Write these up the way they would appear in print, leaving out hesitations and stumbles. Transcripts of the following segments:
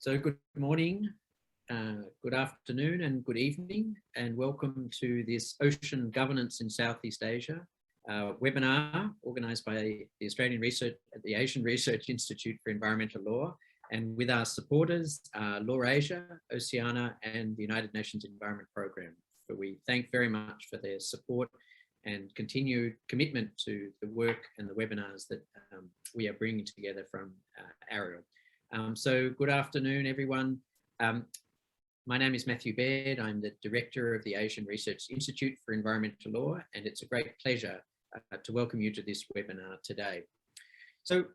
So good morning, good afternoon and good evening, and welcome to this Ocean Governance in Southeast Asia webinar organised by the Asian Research Institute for Environmental Law, and with our supporters, LAWASIA, Oceana and the United Nations Environment Programme. So we thank very much for their support and continued commitment to the work and the webinars that we are bringing together from Ariel. So good afternoon, everyone. My name is Matthew Baird. I'm the Director of the Asian Research Institute for Environmental Law, and it's a great pleasure to welcome you to this webinar today. So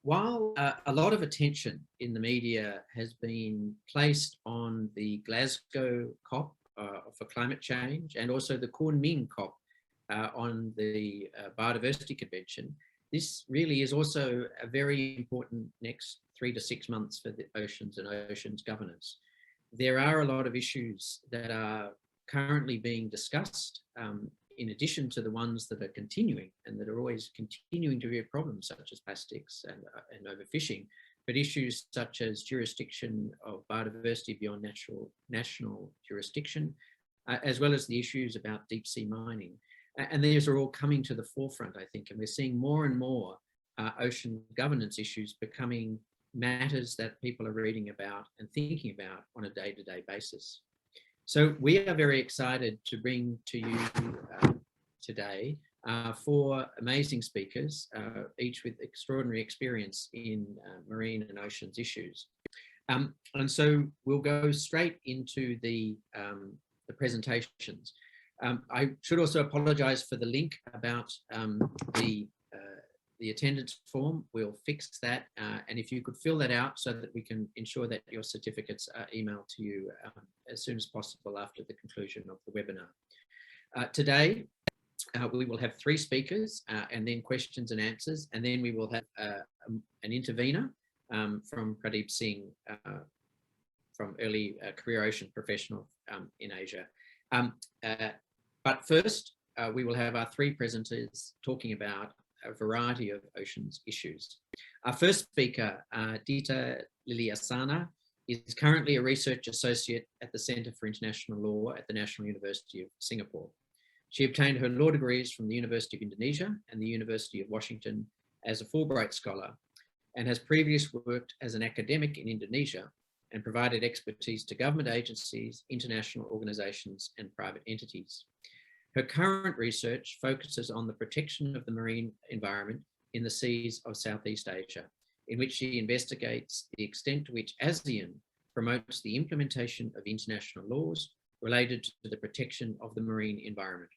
while a lot of attention in the media has been placed on the Glasgow COP for climate change and also the Kunming COP on the Biodiversity Convention, this really is also a very important next 3 to 6 months for the oceans and oceans governance. There are a lot of issues that are currently being discussed in addition to the ones that are continuing and that are always continuing to be a problem, such as plastics and overfishing, but issues such as jurisdiction of biodiversity beyond national jurisdiction, as well as the issues about deep sea mining. And these are all coming to the forefront, I think, and we're seeing more and more ocean governance issues becoming matters that people are reading about and thinking about on a day-to-day basis. So we are very excited to bring to you today 4 amazing speakers, each with extraordinary experience in marine and oceans issues. And so we'll go straight into the presentations. I should also apologise for the link about the attendance form. We'll fix that, and if you could fill that out so that we can ensure that your certificates are emailed to you as soon as possible after the conclusion of the webinar. Today, we will have 3 speakers and then questions and answers, and then we will have an intervener from Pradeep Singh, from early career ocean professional in Asia. But first, we will have our 3 presenters talking about a variety of oceans issues. Our first speaker, Dita Liliasana, is currently a research associate at the Centre for International Law at the National University of Singapore. She obtained her law degrees from the University of Indonesia and the University of Washington as a Fulbright scholar, and has previously worked as an academic in Indonesia and provided expertise to government agencies, international organisations and private entities. Her current research focuses on the protection of the marine environment in the seas of Southeast Asia, in which she investigates the extent to which ASEAN promotes the implementation of international laws related to the protection of the marine environment.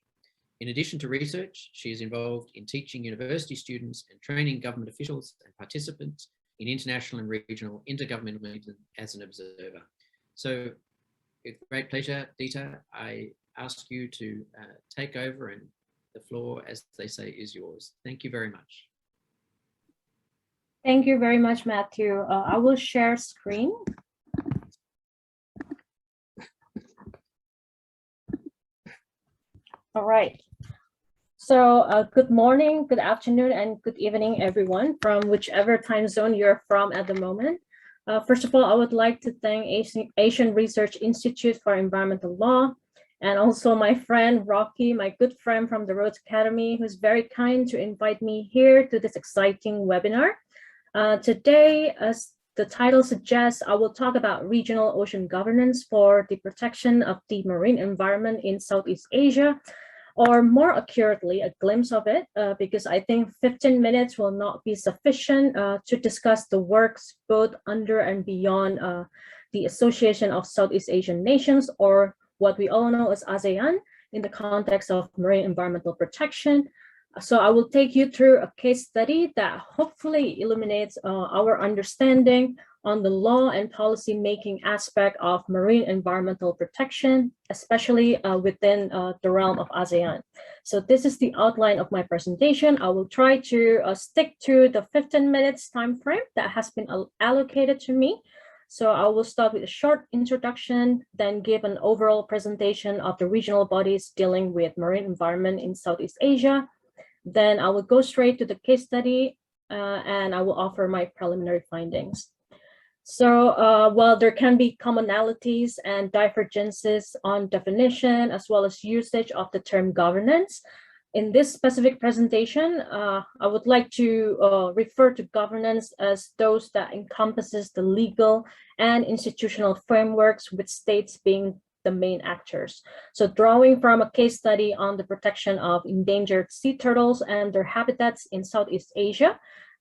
In addition to research, she is involved in teaching university students and training government officials and participants in international and regional intergovernmental meetings as an observer. So with great pleasure, Dita, I ask you to take over, and the floor, as they say, is yours. Thank you very much. Thank you very much, Matthew. I will share screen. All right. So good morning, good afternoon, and good evening, everyone, from whichever time zone you're from at the moment. First of all, I would like to thank Asian Research Institute for Environmental Law, and also my friend Rocky, my good friend from the Rhodes Academy, who's very kind to invite me here to this exciting webinar. Today, as the title suggests, I will talk about regional ocean governance for the protection of the marine environment in Southeast Asia, or more accurately, a glimpse of it, because I think 15 minutes will not be sufficient to discuss the works both under and beyond the Association of Southeast Asian Nations, or what we all know as ASEAN, in the context of marine environmental protection. So I will take you through a case study that hopefully illuminates our understanding on the law and policy making aspect of marine environmental protection, especially within the realm of ASEAN. So this is the outline of my presentation. I will try to stick to the 15 minutes time frame that has been allocated to me. So I will start with a short introduction, then give an overall presentation of the regional bodies dealing with marine environment in Southeast Asia. Then I will go straight to the case study and I will offer my preliminary findings. So while there can be commonalities and divergences on definition as well as usage of the term governance, in this specific presentation, I would like to refer to governance as those that encompasses the legal and institutional frameworks with states being the main actors. So drawing from a case study on the protection of endangered sea turtles and their habitats in Southeast Asia,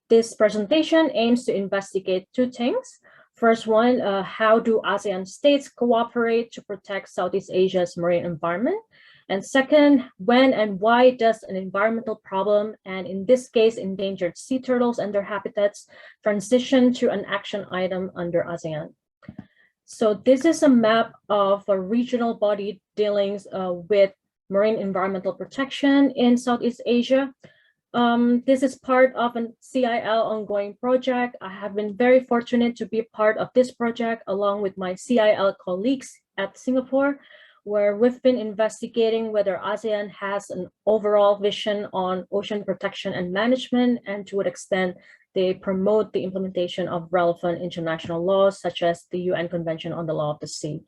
this presentation aims to investigate two things. First one, how do ASEAN states cooperate to protect Southeast Asia's marine environment? And second, when and why does an environmental problem, and in this case, endangered sea turtles and their habitats, transition to an action item under ASEAN? So this is a map of a regional body dealings with marine environmental protection in Southeast Asia. This is part of a CIL ongoing project. I have been very fortunate to be part of this project along with my CIL colleagues at Singapore, where we've been investigating whether ASEAN has an overall vision on ocean protection and management, and to what extent they promote the implementation of relevant international laws, such as the UN Convention on the Law of the Sea.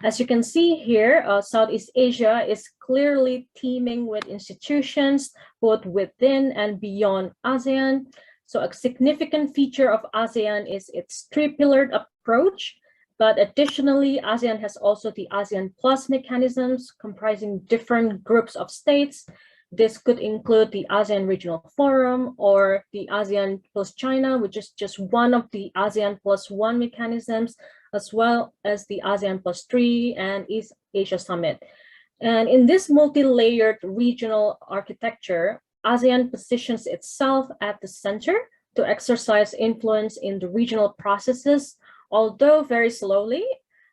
As you can see here, Southeast Asia is clearly teeming with institutions, both within and beyond ASEAN. So a significant feature of ASEAN is its three-pillared approach. But additionally, ASEAN has also the ASEAN Plus mechanisms comprising different groups of states. This could include the ASEAN Regional Forum or the ASEAN Plus China, which is just one of the ASEAN Plus One mechanisms, as well as the ASEAN Plus 3 and East Asia Summit. And in this multi-layered regional architecture, ASEAN positions itself at the center to exercise influence in the regional processes. Although very slowly,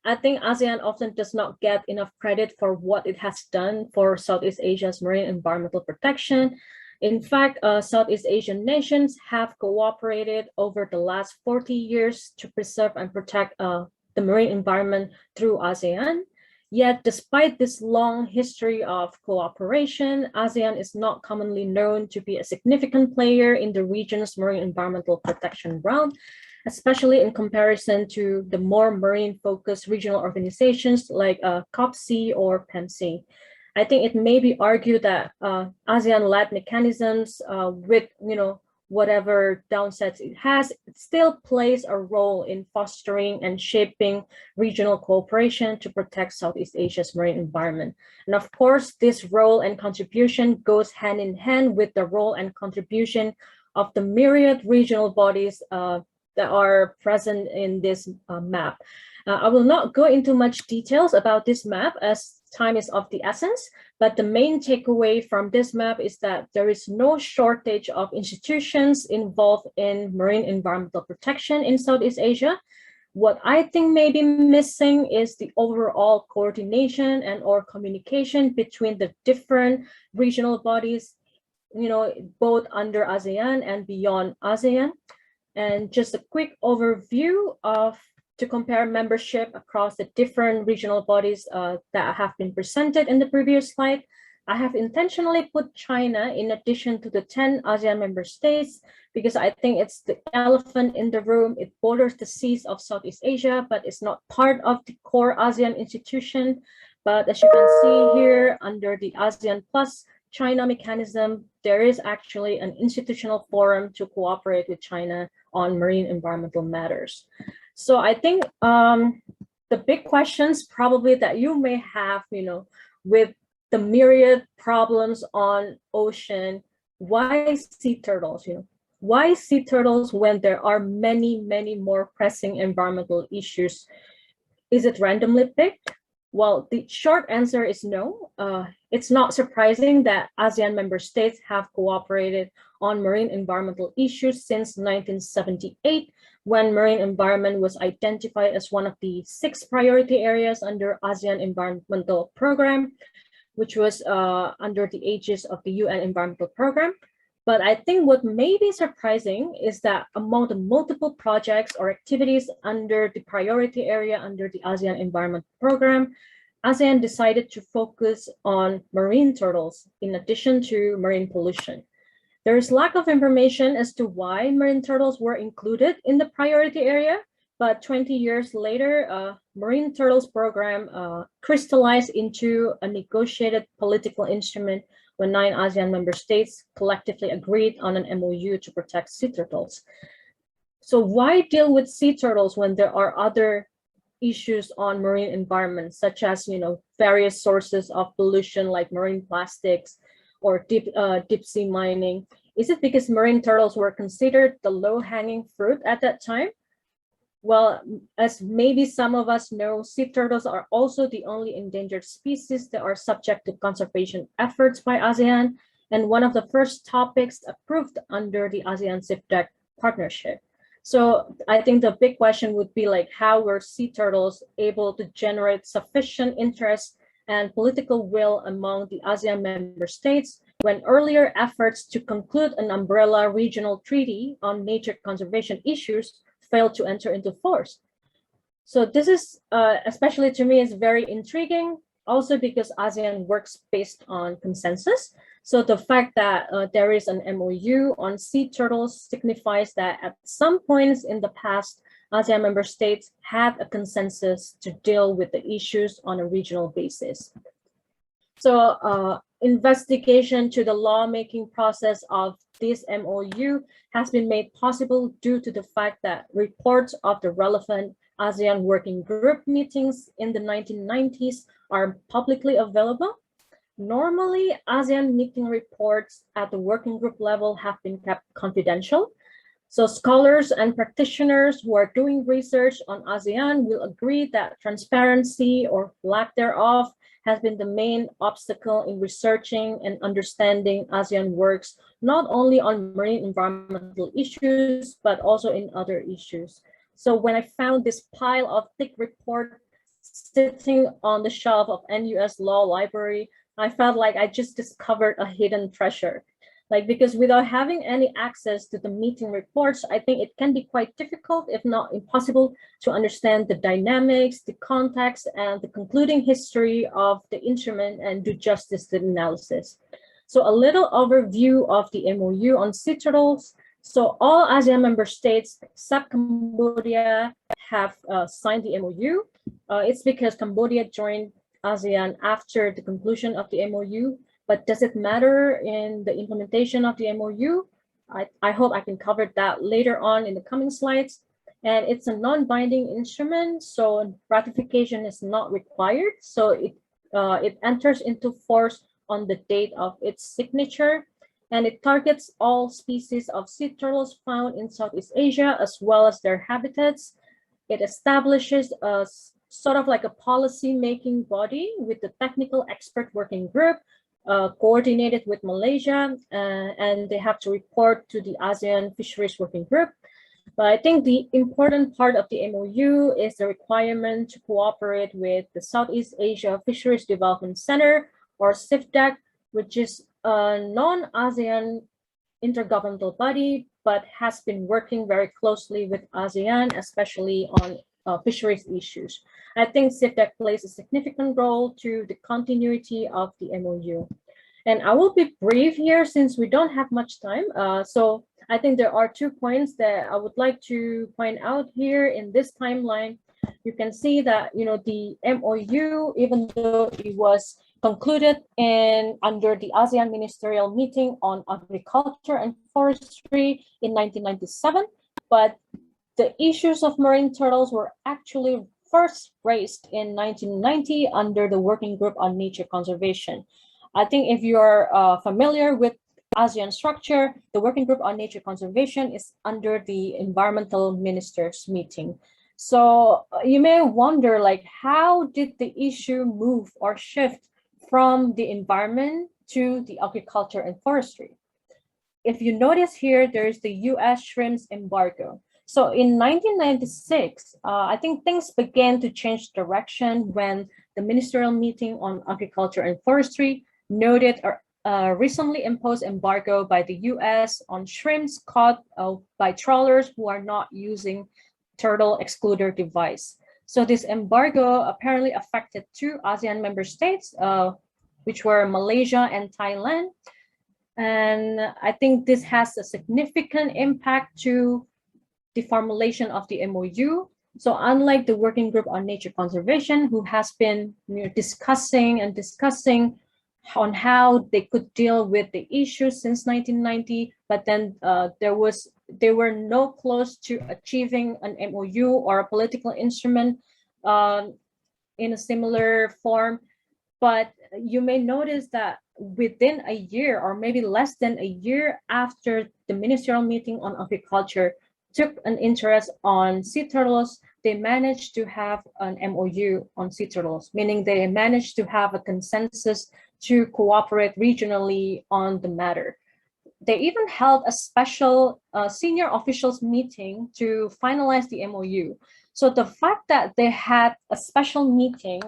I think ASEAN often does not get enough credit for what it has done for Southeast Asia's marine environmental protection. In fact, Southeast Asian nations have cooperated over the last 40 years to preserve and protect the marine environment through ASEAN. Yet, despite this long history of cooperation, ASEAN is not commonly known to be a significant player in the region's marine environmental protection realm, especially in comparison to the more marine-focused regional organizations like COPSI or PEMC. I think it may be argued that ASEAN-led mechanisms with whatever downsides it has, it still plays a role in fostering and shaping regional cooperation to protect Southeast Asia's marine environment. And of course, this role and contribution goes hand in hand with the role and contribution of the myriad regional bodies that are present in this map. I will not go into much details about this map as time is of the essence, but the main takeaway from this map is that there is no shortage of institutions involved in marine environmental protection in Southeast Asia. What I think may be missing is the overall coordination and or communication between the different regional bodies, both under ASEAN and beyond ASEAN. And just a quick overview to compare membership across the different regional bodies that have been presented in the previous slide. I have intentionally put China in addition to the 10 ASEAN member states because I think it's the elephant in the room. It borders the seas of Southeast Asia, but it's not part of the core ASEAN institution. But as you can see here, under the ASEAN Plus China mechanism, there is actually an institutional forum to cooperate with China on marine environmental matters. So I think the big questions probably that you may have, with the myriad problems on ocean, why sea turtles, why sea turtles when there are many, many more pressing environmental issues? Is it randomly picked? Well, the short answer is no. It's not surprising that ASEAN member states have cooperated on marine environmental issues since 1978, when marine environment was identified as one of the 6 priority areas under ASEAN Environmental Program, which was under the aegis of the UN Environmental Program. But I think what may be surprising is that among the multiple projects or activities under the priority area under the ASEAN Environment Program, ASEAN decided to focus on marine turtles in addition to marine pollution. There is lack of information as to why marine turtles were included in the priority area, But 20 years later, Marine Turtles Program crystallized into a negotiated political instrument when 9 ASEAN member states collectively agreed on an MOU to protect sea turtles. So why deal with sea turtles when there are other issues on marine environment, such as various sources of pollution like marine plastics or deep sea mining? Is it because marine turtles were considered the low-hanging fruit at that time? Well, as maybe some of us know, sea turtles are also the only endangered species that are subject to conservation efforts by ASEAN, and one of the first topics approved under the ASEAN CIFDAC partnership. So I think the big question would be like, how were sea turtles able to generate sufficient interest and political will among the ASEAN member states when earlier efforts to conclude an umbrella regional treaty on nature conservation issues failed to enter into force? So this is, especially to me, is very intriguing, also because ASEAN works based on consensus. So the fact that there is an MOU on sea turtles signifies that at some points in the past, ASEAN member states had a consensus to deal with the issues on a regional basis. So investigation to the lawmaking process of this MOU has been made possible due to the fact that reports of the relevant ASEAN working group meetings in the 1990s are publicly available. Normally, ASEAN meeting reports at the working group level have been kept confidential. So scholars and practitioners who are doing research on ASEAN will agree that transparency or lack thereof has been the main obstacle in researching and understanding ASEAN works, not only on marine environmental issues, but also in other issues. So when I found this pile of thick report sitting on the shelf of NUS Law Library, I felt like I just discovered a hidden treasure. Because without having any access to the meeting reports, I think it can be quite difficult, if not impossible, to understand the dynamics, the context, and the concluding history of the instrument and do justice to the analysis. So a little overview of the MOU on sea turtles. So all ASEAN member states except Cambodia have signed the MOU. It's because Cambodia joined ASEAN after the conclusion of the MOU. But does it matter in the implementation of the MOU? I hope I can cover that later on in the coming slides. And it's a non-binding instrument, so ratification is not required. So it enters into force on the date of its signature, and it targets all species of sea turtles found in Southeast Asia, as well as their habitats. It establishes a sort of like a policy-making body with the technical expert working group, coordinated with Malaysia, and they have to report to the ASEAN Fisheries Working Group. But I think the important part of the MOU is the requirement to cooperate with the Southeast Asia Fisheries Development Center, or CIFDAC, which is a non-ASEAN intergovernmental body, but has been working very closely with ASEAN, especially on fisheries issues. I think CIFDAC plays a significant role to the continuity of the MOU. And I will be brief here since we don't have much time. So I think there are 2 points that I would like to point out here in this timeline. You can see that the MOU, even though it was concluded under the ASEAN Ministerial Meeting on Agriculture and Forestry in 1997, but the issues of marine turtles were actually first raised in 1990 under the Working Group on Nature Conservation. I think if you're familiar with ASEAN structure, the Working Group on Nature Conservation is under the Environmental Ministers meeting. So you may wonder, how did the issue move or shift from the environment to the agriculture and forestry? If you notice here, there's the US shrimps embargo. So in 1996, I think things began to change direction when the Ministerial Meeting on Agriculture and Forestry noted a recently imposed embargo by the US on shrimps caught by trawlers who are not using turtle excluder device. So this embargo apparently affected 2 ASEAN member states, which were Malaysia and Thailand. And I think this has a significant impact to the formulation of the MOU. So unlike the working group on nature conservation, who has been discussing on how they could deal with the issues since 1990, but then they were no close to achieving an MOU or a political instrument in a similar form. But you may notice that within a year or maybe less than a year after the ministerial meeting on agriculture took an interest on sea turtles, they managed to have an MOU on sea turtles, meaning they managed to have a consensus to cooperate regionally on the matter. They even held a special senior officials meeting to finalize the MOU. So the fact that they had a special meeting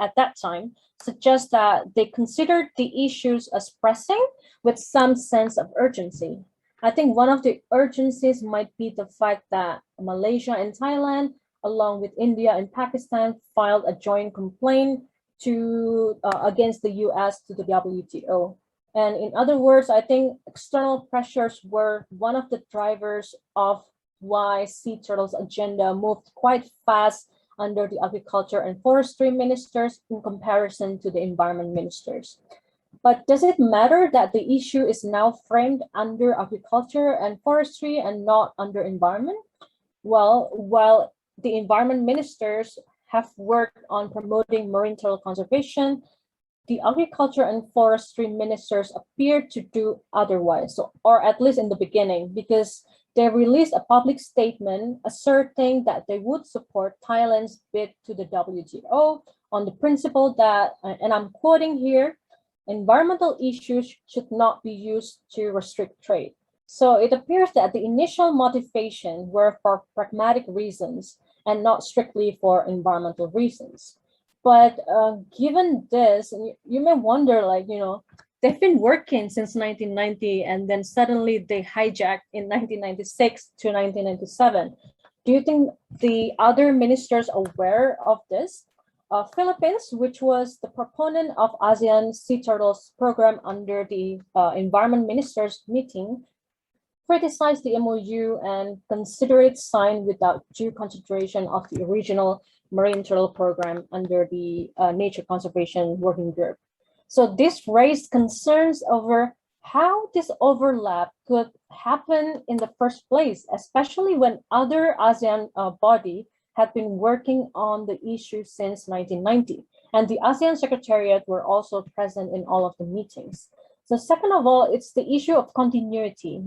at that time suggests that they considered the issues as pressing with some sense of urgency. I think one of the urgencies might be the fact that Malaysia and Thailand, along with India and Pakistan, filed a joint complaint to against the US to the WTO. And in other words, I think external pressures were one of the drivers of why sea turtles agenda moved quite fast under the agriculture and forestry ministers in comparison to the environment ministers. But does it matter that the issue is now framed under agriculture and forestry and not under environment? Well, while the environment ministers have worked on promoting marine turtle conservation, the agriculture and forestry ministers appeared to do otherwise, or at least in the beginning, because they released a public statement asserting that they would support Thailand's bid to the WTO on the principle that, and I'm quoting here, environmental issues should not be used to restrict trade. So it appears that the initial motivation were for pragmatic reasons and not strictly for environmental reasons. But given this, you may wonder, like, they've been working since 1990 and then suddenly they hijacked in 1996 to 1997. Do you think the other ministers are aware of this? Philippines, which was the proponent of ASEAN Sea Turtles program under the environment ministers meeting, criticized the MOU and considered it signed without due consideration of the original marine turtle program under the Nature Conservation Working Group. So this raised concerns over how this overlap could happen in the first place, especially when other ASEAN body had been working on the issue since 1990. And the ASEAN Secretariat were also present in all of the meetings. So second of all, it's the issue of continuity.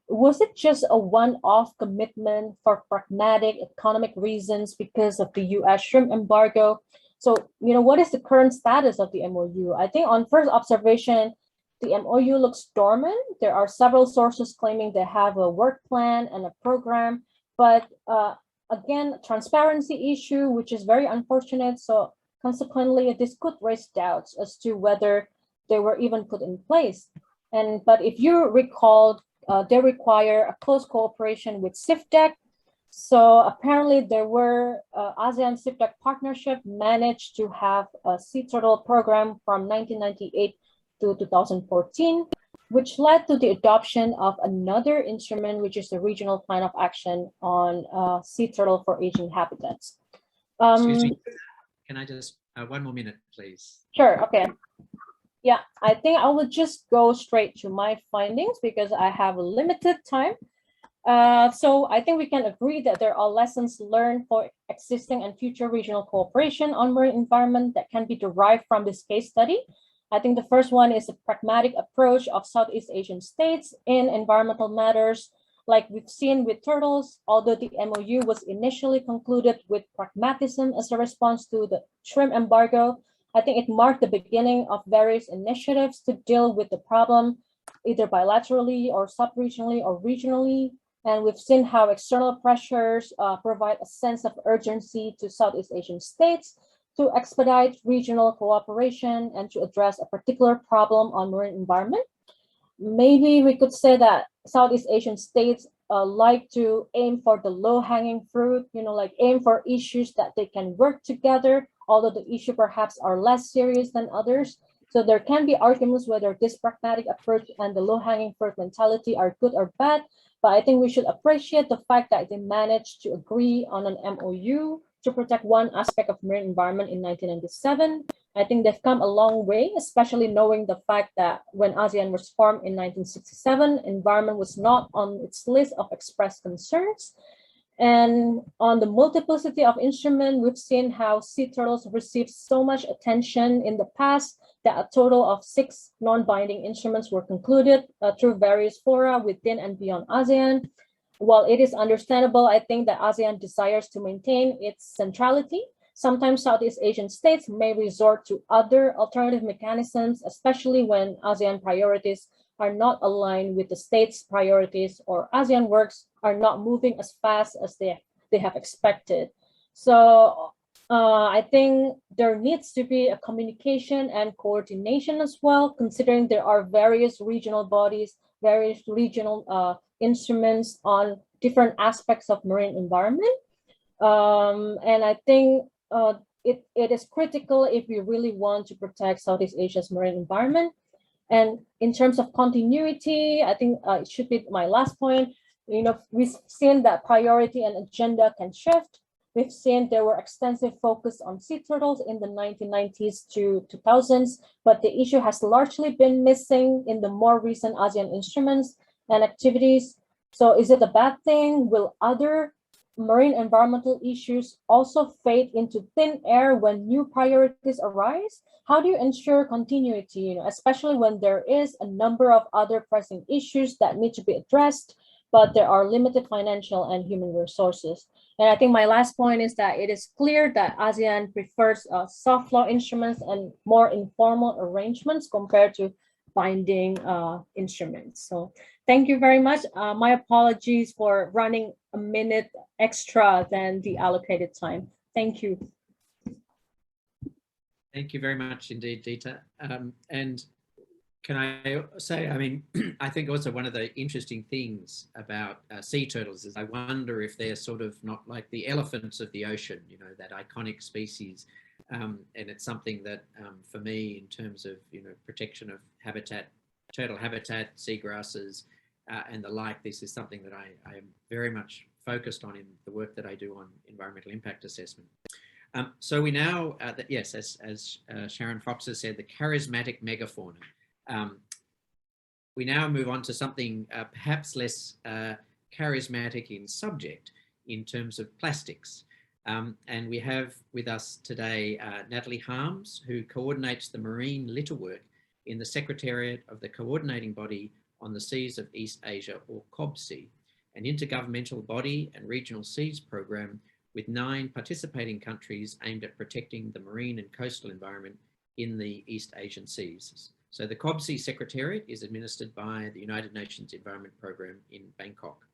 Was it just a one-off commitment for pragmatic economic reasons because of the US shrimp embargo? So, what is the current status of the MOU? I think on first observation, the MOU looks dormant. There are several sources claiming they have a work plan and a program, but again, transparency issue, which is very unfortunate. So consequently, this could raise doubts as to whether they were even put in place. But if you recall, they require a close cooperation with CIFDEC. So apparently there were ASEAN CIFDEC partnership managed to have a sea turtle program from 1998 to 2014, which led to the adoption of another instrument, which is the Regional Plan of Action on Sea Turtle for Aging Habitats. Excuse me, can I just, 1 more minute, please? Sure, okay. Yeah, I think I will just go straight to my findings because I have a limited time. So I think we can agree that there are lessons learned for existing and future regional cooperation on marine environment that can be derived from this case study. I think the first one is a pragmatic approach of Southeast Asian states in environmental matters. Like we've seen with turtles, although the MOU was initially concluded with pragmatism as a response to the shrimp embargo, I think it marked the beginning of various initiatives to deal with the problem, either bilaterally or sub-regionally or regionally. And we've seen how external pressures provide a sense of urgency to Southeast Asian states to expedite regional cooperation and to address a particular problem on marine environment. Maybe we could say that Southeast Asian states like to aim for the low-hanging fruit, like aim for issues that they can work together, although the issue perhaps are less serious than others. So there can be arguments whether this pragmatic approach and the low-hanging fruit mentality are good or bad, but I think we should appreciate the fact that they managed to agree on an MOU to protect one aspect of marine environment in 1997. I think they've come a long way, especially knowing the fact that when ASEAN was formed in 1967, environment was not on its list of expressed concerns. And on the multiplicity of instruments, we've seen how sea turtles received so much attention in the past that a total of 6 non-binding instruments were concluded through various fora within and beyond ASEAN. While it is understandable, I think that ASEAN desires to maintain its centrality. Sometimes Southeast Asian states may resort to other alternative mechanisms, especially when ASEAN priorities are not aligned with the state's priorities, or ASEAN works are not moving as fast as they have expected. So I think there needs to be a communication and coordination as well, considering there are various regional bodies, various regional instruments on different aspects of marine environment. And I think it is critical if we really want to protect Southeast Asia's marine environment. And in terms of continuity, I think it should be my last point. You know, we've seen that priority and agenda can shift. We've seen there were extensive focus on sea turtles in the 1990s to 2000s, but the issue has largely been missing in the more recent ASEAN instruments and activities. So is it a bad thing? Will other marine environmental issues also fade into thin air when new priorities arise? How do you ensure continuity, especially when there is a number of other pressing issues that need to be addressed, but there are limited financial and human resources? And I think my last point is that it is clear that ASEAN prefers soft law instruments and more informal arrangements compared to binding instruments. So thank you very much. My apologies for running a minute extra than the allocated time. Thank you. Thank you very much indeed, Dita. And can I say, I mean, I think also one of the interesting things about sea turtles is I wonder if they're sort of not like the elephants of the ocean, that iconic species. And it's something that for me, in terms of, protection of habitat, turtle habitat, seagrasses, and the like, this is something that I am very much focused on in the work that I do on environmental impact assessment. So we now, yes, as Sharon Fox has said, the charismatic megafauna. We now move on to something perhaps less charismatic in subject in terms of plastics. And we have with us today Natalie Harms, who coordinates the marine litter work in the Secretariat of the Coordinating Body on the Seas of East Asia, or COPSI, an intergovernmental body and regional seas program with 9 participating countries aimed at protecting the marine and coastal environment in the East Asian seas. So the COPSI Secretariat is administered by the United Nations Environment Program in Bangkok.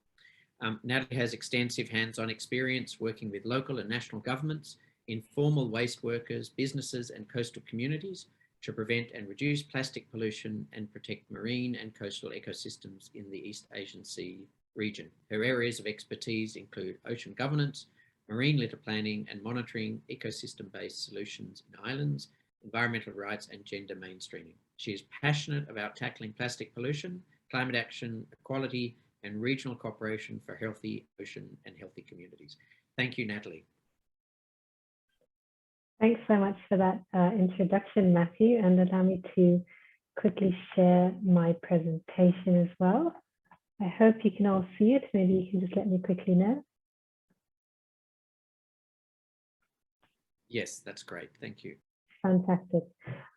Natalie has extensive hands-on experience working with local and national governments, informal waste workers, businesses and coastal communities to prevent and reduce plastic pollution and protect marine and coastal ecosystems in the East Asian Sea region. Her areas of expertise include ocean governance, marine litter planning and monitoring, ecosystem-based solutions in islands, environmental rights and gender mainstreaming. She is passionate about tackling plastic pollution, climate action, equality, and regional cooperation for healthy ocean and healthy communities. Thank you, Natalie. Thanks so much for that introduction, Matthew, and allow me to quickly share my presentation as well. I hope you can all see it. Maybe you can just let me quickly know. Yes, that's great. Thank you. Fantastic.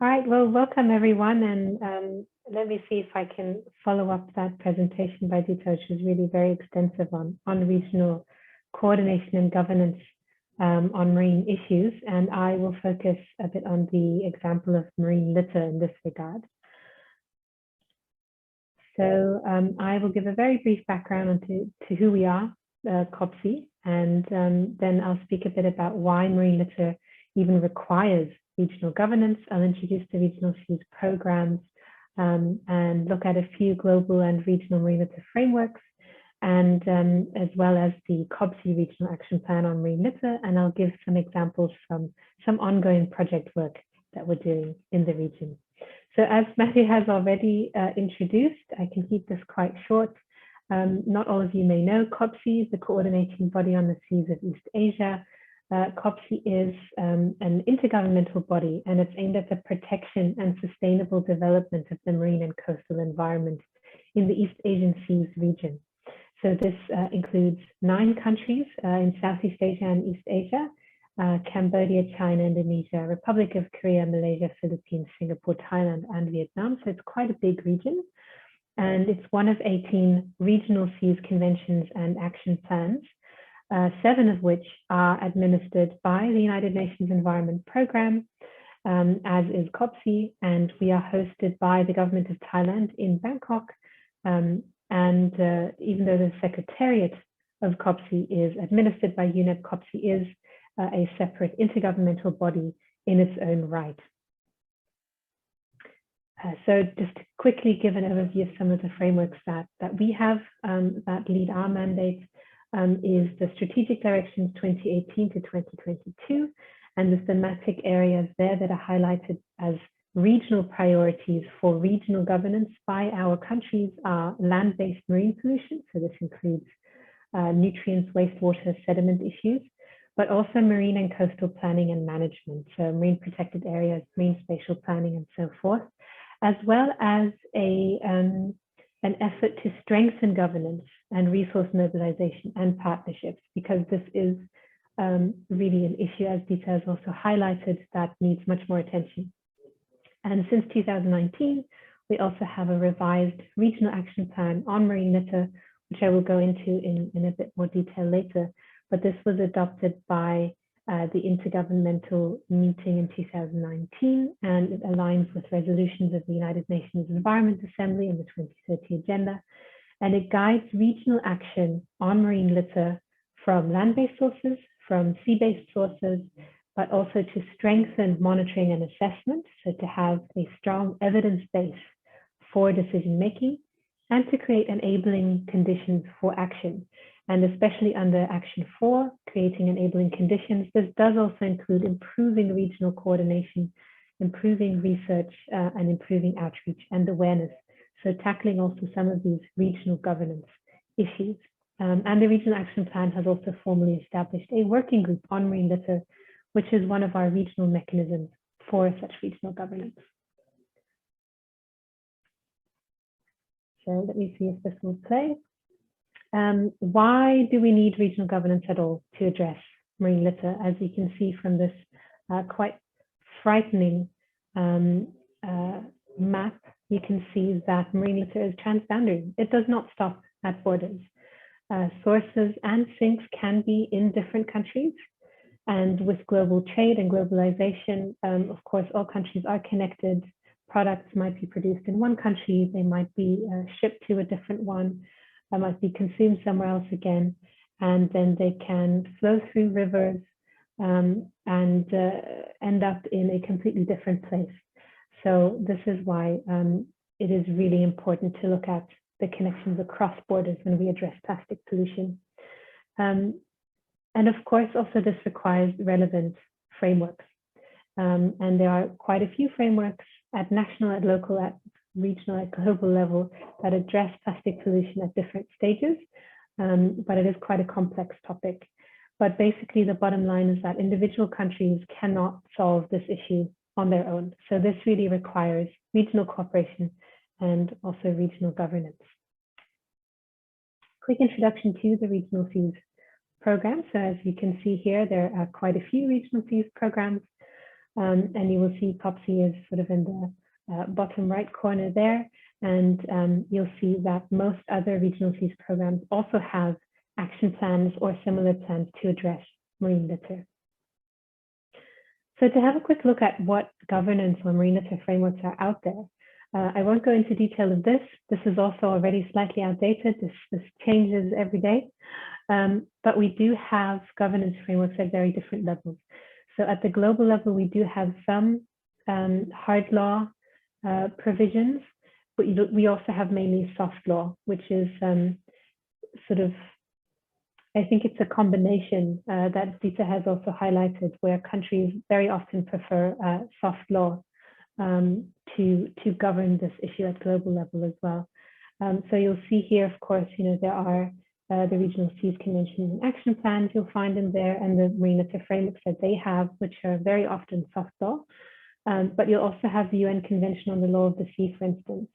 All right, well, welcome everyone. And let me see if I can follow up that presentation by Dita, which was really very extensive on regional coordination and governance on marine issues. And I will focus a bit on the example of marine litter in this regard. So I will give a very brief background to who we are, COPSI, and then I'll speak a bit about why marine litter even requires regional governance. I'll introduce the regional seas programs and look at a few global and regional marine litter frameworks, and as well as the COPSI Regional Action Plan on Marine Litter, and I'll give some examples from some ongoing project work that we're doing in the region. So as Matthew has already introduced, I can keep this quite short. Not all of you may know COPSI is the coordinating body on the seas of East Asia. COPSI is an intergovernmental body, and it's aimed at the protection and sustainable development of the marine and coastal environment in the East Asian Seas region. So this includes 9 countries in Southeast Asia and East Asia: Cambodia, China, Indonesia, Republic of Korea, Malaysia, Philippines, Singapore, Thailand, and Vietnam. So it's quite a big region. And it's one of 18 regional seas conventions and action plans, 7 of which are administered by the United Nations Environment Programme, as is COPSI, and we are hosted by the government of Thailand in Bangkok. And even though the Secretariat of COPSI is administered by UNEP, COPSI is a separate intergovernmental body in its own right. So just to quickly give an overview of some of the frameworks that we have that lead our mandate is the Strategic Directions 2018 to 2022, and the thematic areas there that are highlighted as regional priorities for regional governance by our countries are land-based marine pollution. So this includes nutrients, wastewater, sediment issues, but also marine and coastal planning and management. So marine protected areas, marine spatial planning, and so forth, as well as an effort to strengthen governance and resource mobilization and partnerships, because this is really an issue, as Dita has also highlighted, that needs much more attention. And since 2019, we also have a revised regional action plan on marine litter, which I will go into in a bit more detail later. But this was adopted by the Intergovernmental meeting in 2019, and it aligns with resolutions of the United Nations Environment Assembly and the 2030 Agenda. And it guides regional action on marine litter from land-based sources, from sea-based sources, but also to strengthen monitoring and assessment, so to have a strong evidence base for decision-making, and to create enabling conditions for action. And especially under Action 4, creating enabling conditions, this does also include improving regional coordination, improving research, and improving outreach and awareness. So tackling also some of these regional governance issues. And the Regional Action Plan has also formally established a working group on marine litter, which is one of our regional mechanisms for such regional governance. So let me see if this will play. Why do we need regional governance at all to address marine litter? As you can see from this quite frightening map, you can see that marine litter is transboundary. It does not stop at borders. Sources and sinks can be in different countries. And with global trade and globalization, of course, all countries are connected. Products might be produced in one country, they might be shipped to a different one, might be consumed somewhere else again, and then they can flow through rivers and end up in a completely different place. So this is why it is really important to look at the connections across borders when we address plastic pollution. And of course, also this requires relevant frameworks. And there are quite a few frameworks at national, at local, at regional, at global level that address plastic pollution at different stages, but it is quite a complex topic. But basically the bottom line is that individual countries cannot solve this issue on their own. So this really requires regional cooperation and also regional governance. Quick introduction to the Regional Seas program. So as you can see here, there are quite a few Regional Seas programs, and you will see COPSI is sort of in the bottom right corner there, and you'll see that most other Regional Seas programs also have action plans or similar plans to address marine litter. So to have a quick look at what governance or marine litter frameworks are out there, I won't go into detail of this. This is also already slightly outdated. This changes every day. But we do have governance frameworks at very different levels. So at the global level, we do have some hard law provisions, but we also have mainly soft law, which is sort of, I think it's a combination that Dita has also highlighted, where countries very often prefer soft law to govern this issue at global level as well. So you'll see here, of course, there are the Regional Seas Conventions and Action Plans you'll find in there, and the marine litter frameworks that they have, which are very often soft law. But you'll also have the UN Convention on the Law of the Sea, for instance,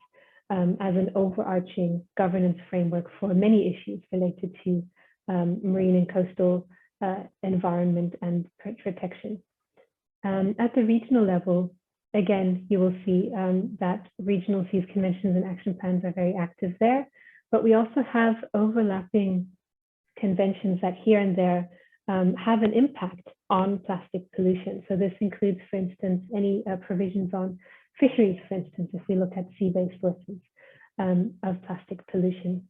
as an overarching governance framework for many issues related to marine and coastal environment and protection. At the regional level, again, you will see that Regional Seas Conventions and Action Plans are very active there, but we also have overlapping conventions that here and there have an impact on plastic pollution. So this includes, for instance, any provisions on fisheries, for instance, if we look at sea-based sources of plastic pollution.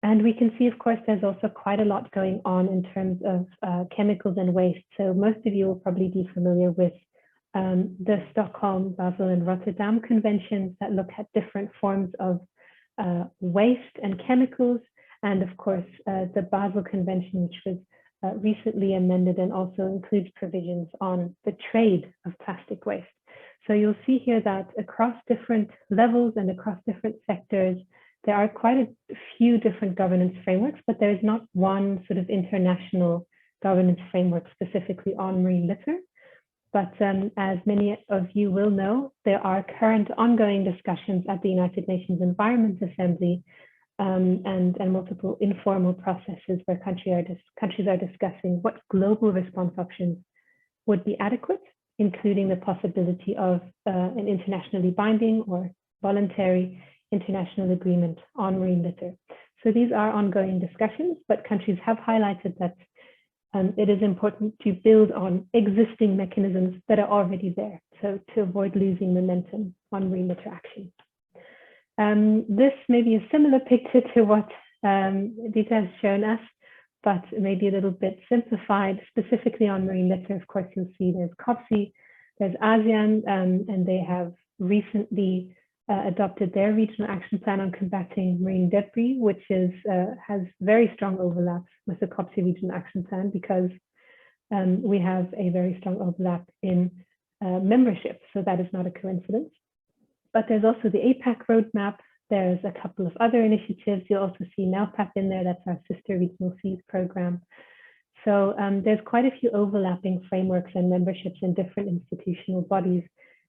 And we can see, of course, there's also quite a lot going on in terms of chemicals and waste. So most of you will probably be familiar with the Stockholm, Basel, and Rotterdam conventions that look at different forms of waste and chemicals. And of course, the Basel Convention, which was recently amended and also includes provisions on the trade of plastic waste. So you'll see here that across different levels and across different sectors, there are quite a few different governance frameworks, but there is not one sort of international governance framework specifically on marine litter. But as many of you will know, there are current ongoing discussions at the United Nations Environment Assembly and multiple informal processes where countries are discussing what global response options would be adequate, including the possibility of an internationally binding or voluntary international agreement on marine litter. So these are ongoing discussions, but countries have highlighted that it is important to build on existing mechanisms that are already there, so to avoid losing momentum on marine litter action. This may be a similar picture to what Dita has shown us, but maybe a little bit simplified. Specifically on marine litter, of course, you'll see there's COPSI, there's ASEAN, and they have recently adopted their regional action plan on combating marine debris, which is has very strong overlaps with the COPSI regional action plan because we have a very strong overlap in membership. So that is not a coincidence. But there's also the APAC roadmap. There's a couple of other initiatives. You'll also see NALPAP in there. That's our sister regional seas program. So there's quite a few overlapping frameworks and memberships in different institutional bodies.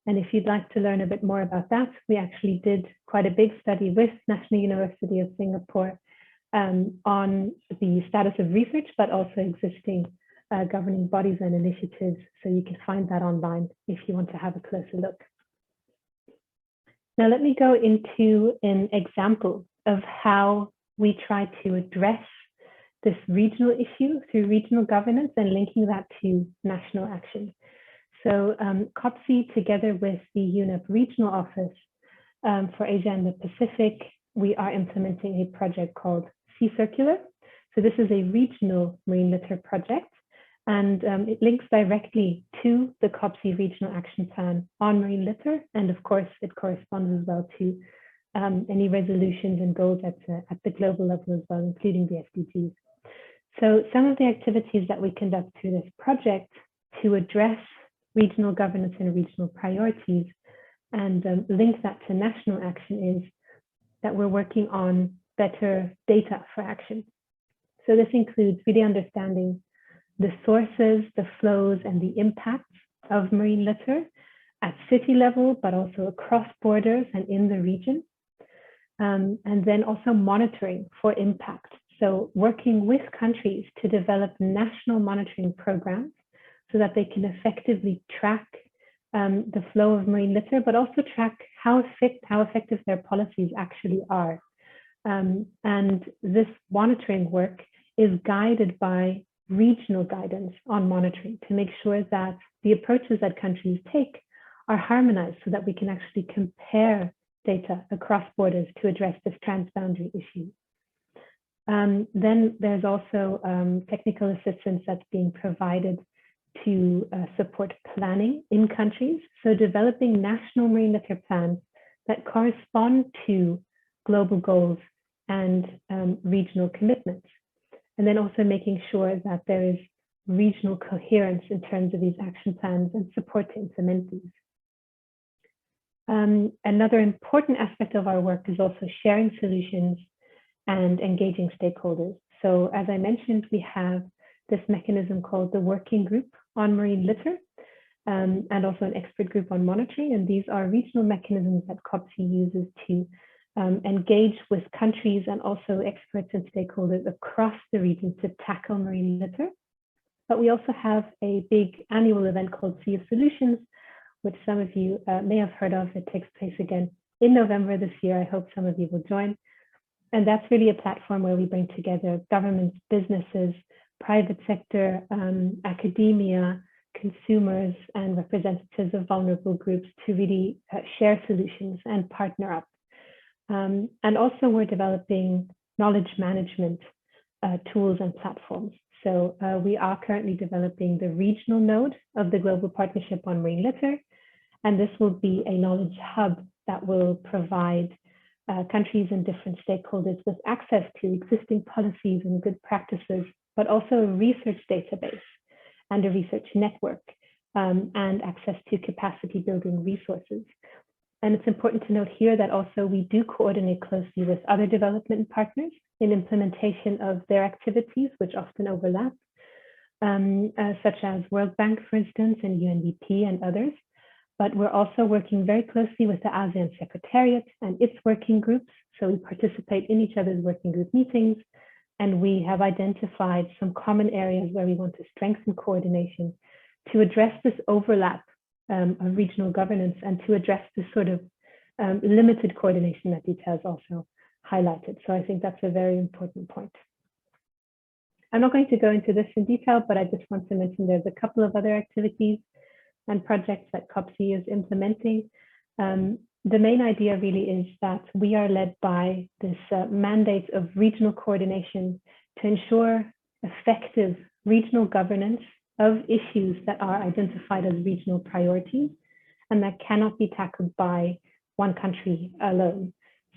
And if you'd like to learn a bit more about that, we actually did quite a big study with National University of Singapore on the status of research, but also existing governing bodies and initiatives. So you can find that online if you want to have a closer look. Now, let me go into an example of how we try to address this regional issue through regional governance and linking that to national action. So COPSI, together with the UNEP Regional Office for Asia and the Pacific, we are implementing a project called Sea Circular. So this is a regional marine litter project, and it links directly to the COPSI Regional Action Plan on marine litter. And of course, it corresponds as well to any resolutions and goals at the global level as well, including the SDGs. So some of the activities that we conduct through this project to address regional governance and regional priorities and link that to national action is that we're working on better data for action. So this includes really understanding the sources, the flows, and the impacts of marine litter at city level, but also across borders and in the region. And then also monitoring for impact. So working with countries to develop national monitoring programs so that they can effectively track the flow of marine litter, but also track how effective their policies actually are. And this monitoring work is guided by regional guidance on monitoring to make sure that the approaches that countries take are harmonized so that we can actually compare data across borders to address this transboundary issue. Then there's also technical assistance that's being provided to support planning in countries. So developing national marine litter plans that correspond to global goals and regional commitments. And then also making sure that there is regional coherence in terms of these action plans and support to implement these. Another important aspect of our work is also sharing solutions and engaging stakeholders. So as I mentioned, we have this mechanism called the Working Group on Marine Litter, and also an expert group on monitoring. And these are regional mechanisms that COPSI uses to engage with countries and also experts and stakeholders across the region to tackle marine litter. But we also have a big annual event called Sea of Solutions, which some of you may have heard of. It takes place again in November this year. I hope some of you will join. And that's really a platform where we bring together governments, businesses, private sector, academia, consumers, and representatives of vulnerable groups to really share solutions and partner up. And also we're developing knowledge management tools and platforms. So we are currently developing the regional node of the Global Partnership on Marine Litter. And this will be a knowledge hub that will provide countries and different stakeholders with access to existing policies and good practices, but also a research database and a research network, and access to capacity building resources. And it's important to note here that also we do coordinate closely with other development partners in implementation of their activities, which often overlap, such as World Bank, for instance, and UNDP and others. But we're also working very closely with the ASEAN Secretariat and its working groups. So we participate in each other's working group meetings, and we have identified some common areas where we want to strengthen coordination to address this overlap of regional governance and to address this sort of limited coordination that Dita has also highlighted. So I think that's a very important point. I'm not going to go into this in detail, but I just want to mention there's a couple of other activities and projects that COPSI is implementing. The main idea really is that we are led by this mandate of regional coordination to ensure effective regional governance of issues that are identified as regional priorities and that cannot be tackled by one country alone.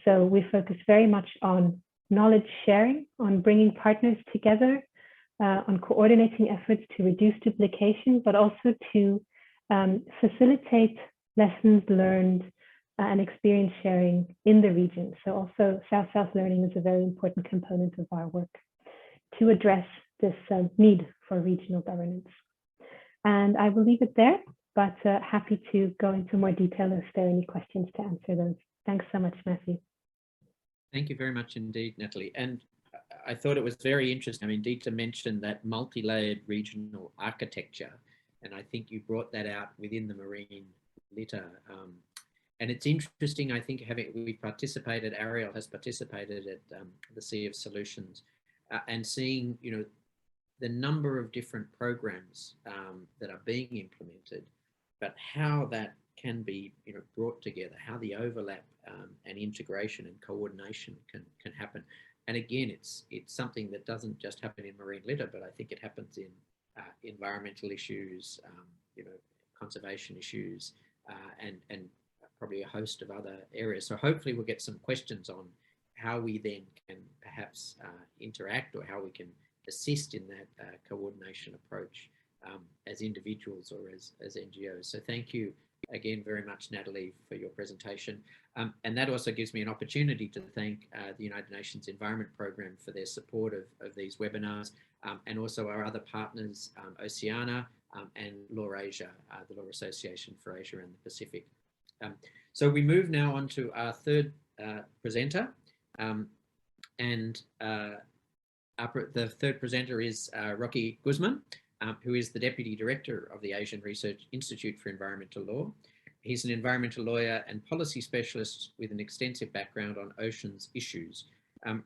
So we focus very much on knowledge sharing, on bringing partners together, on coordinating efforts to reduce duplication, but also to facilitate lessons learned and experience sharing in the region. So also South-South learning is a very important component of our work to address this need for regional governance. And I will leave it there, but happy to go into more detail if there are any questions to answer those. Thanks so much, Matthew. Thank you very much indeed, Natalie. And I thought it was very interesting. I mean, Dita mentioned that multi-layered regional architecture, and I think you brought that out within the marine litter. And it's interesting, I think, we've participated, Ariel has participated at the Sea of Solutions, and seeing, you know, the number of different programs that are being implemented, but how that can be, you know, brought together, how the overlap and integration and coordination can happen. And again, it's something that doesn't just happen in marine litter, but I think it happens in environmental issues, you know, conservation issues, and probably a host of other areas. So hopefully we'll get some questions on how we then can perhaps interact, or how we can assist in that coordination approach as individuals or as NGOs. So thank you again very much, Natalie, for your presentation. And that also gives me an opportunity to thank the United Nations Environment Programme for their support of these webinars, and also our other partners, Oceana and LAWASIA, the Law Association for Asia and the Pacific. So we move now on to our third presenter, and the third presenter is Rocky Guzman, who is the Deputy Director of the Asian Research Institute for Environmental Law. He's an environmental lawyer and policy specialist with an extensive background on oceans issues.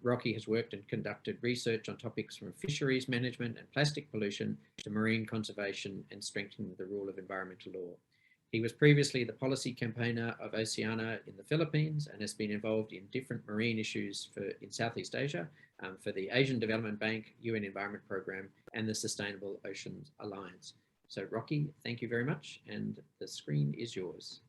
Rocky has worked and conducted research on topics from fisheries management and plastic pollution to marine conservation and strengthening the rule of environmental law. He was previously the policy campaigner of Oceana in the Philippines and has been involved in different marine issues in Southeast Asia, for the Asian Development Bank, UN Environment Programme, and the Sustainable Oceans Alliance. So Rocky, thank you very much, and the screen is yours.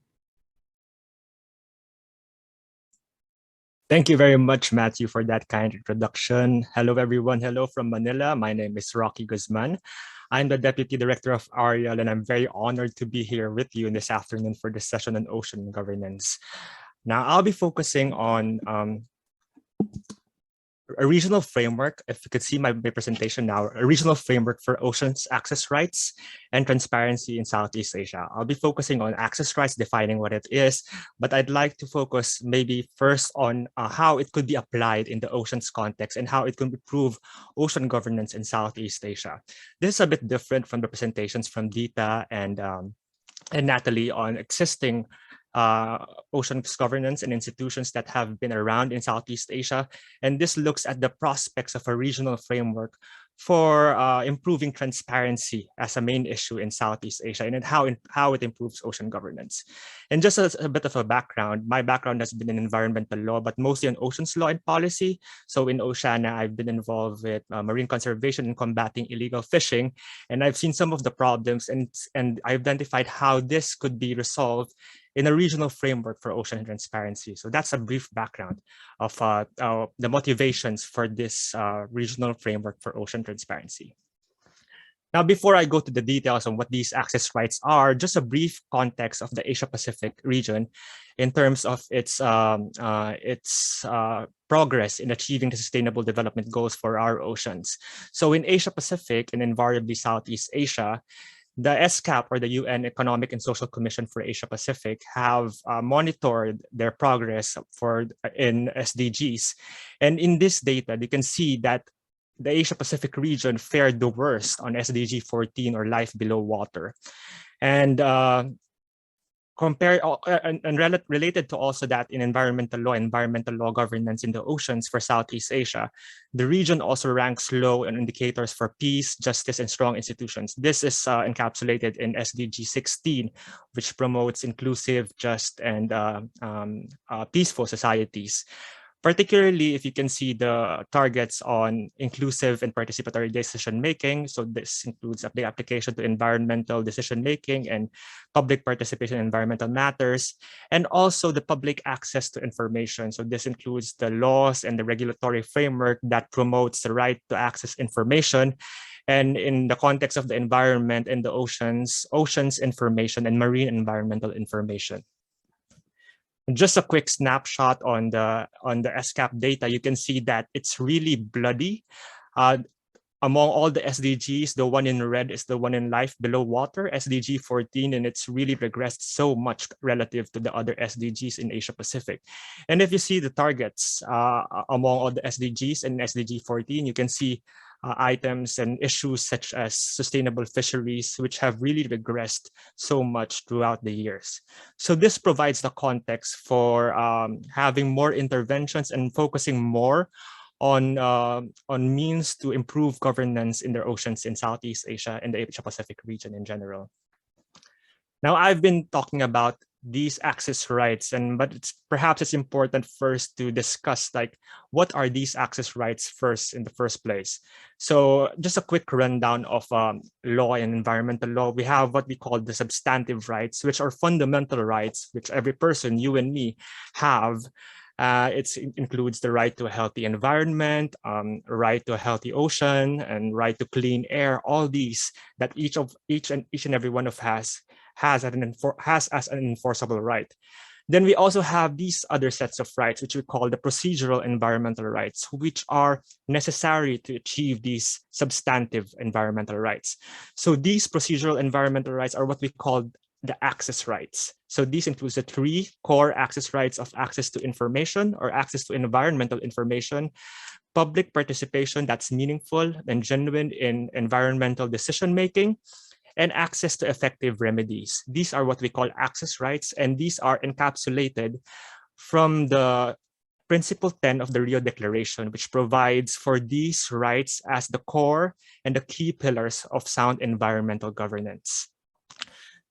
Thank you very much, Matthew, for that kind introduction. Hello, everyone. Hello from Manila. My name is Rocky Guzman. I'm the Deputy Director of Ariel, and I'm very honored to be here with you this afternoon for this session on ocean governance. Now, I'll be focusing on a regional framework, if you could see my presentation now, a regional framework for oceans access rights and transparency in Southeast Asia. I'll be focusing on access rights, defining what it is, but I'd like to focus maybe first on how it could be applied in the oceans context and how it can improve ocean governance in Southeast Asia. This is a bit different from the presentations from Dita and Natalie on existing oceans governance and institutions that have been around in Southeast Asia. And this looks at the prospects of a regional framework for improving transparency as a main issue in Southeast Asia and how it improves ocean governance. And just as a bit of a background, my background has been in environmental law, but mostly in oceans law and policy. So in Oceana, I've been involved with marine conservation and combating illegal fishing. And I've seen some of the problems and I identified how this could be resolved in a regional framework for ocean transparency. So that's a brief background of the motivations for this regional framework for ocean transparency. Now, before I go to the details on what these access rights are, just a brief context of the Asia-Pacific region in terms of its progress in achieving the sustainable development goals for our oceans. So in Asia-Pacific and invariably Southeast Asia, the SCAP, or the UN Economic and Social Commission for Asia Pacific, have monitored their progress in SDGs. And in this data, you can see that the Asia Pacific region fared the worst on SDG 14, or life below water. And related to also that in environmental law governance in the oceans for Southeast Asia, the region also ranks low on indicators for peace, justice, and strong institutions. This is encapsulated in SDG 16, which promotes inclusive, just, and peaceful societies. Particularly if you can see the targets on inclusive and participatory decision-making. So this includes the application to environmental decision-making and public participation in environmental matters, and also the public access to information. So this includes the laws and the regulatory framework that promotes the right to access information. And in the context of the environment and the oceans information and marine environmental information. Just a quick snapshot on the SCAP data, you can see that it's really bloody. Among all the SDGs, the one in red is the one in life below water, SDG 14, and it's really regressed so much relative to the other SDGs in Asia Pacific. And if you see the targets among all the SDGs in SDG 14, you can see items and issues such as sustainable fisheries, which have really regressed so much throughout the years. So this provides the context for having more interventions and focusing more on means to improve governance in their oceans in Southeast Asia and the Asia-Pacific region in general. Now, I've been talking about these access rights, but perhaps it's important first to discuss what are these access rights first in the first place. So just a quick rundown of law and environmental law. We have what we call the substantive rights, which are fundamental rights, which every person, you and me, have. It includes the right to a healthy environment, right to a healthy ocean, and right to clean air. All these that each and every one of us has as an enforceable right. Then we also have these other sets of rights, which we call the procedural environmental rights, which are necessary to achieve these substantive environmental rights. So these procedural environmental rights are what we call the access rights. So these includes the three core access rights of access to information or access to environmental information, public participation that's meaningful and genuine in environmental decision-making, and access to effective remedies. These are what we call access rights, and these are encapsulated from the Principle 10 of the Rio Declaration, which provides for these rights as the core and the key pillars of sound environmental governance.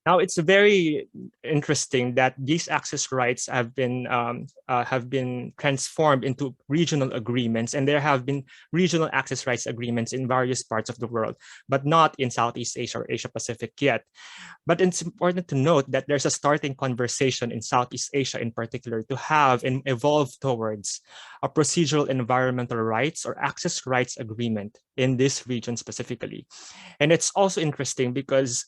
Now, it's very interesting that these access rights have been transformed into regional agreements, and there have been regional access rights agreements in various parts of the world, but not in Southeast Asia or Asia Pacific yet. But it's important to note that there's a starting conversation in Southeast Asia in particular to have and evolve towards a procedural environmental rights or access rights agreement in this region specifically. And it's also interesting because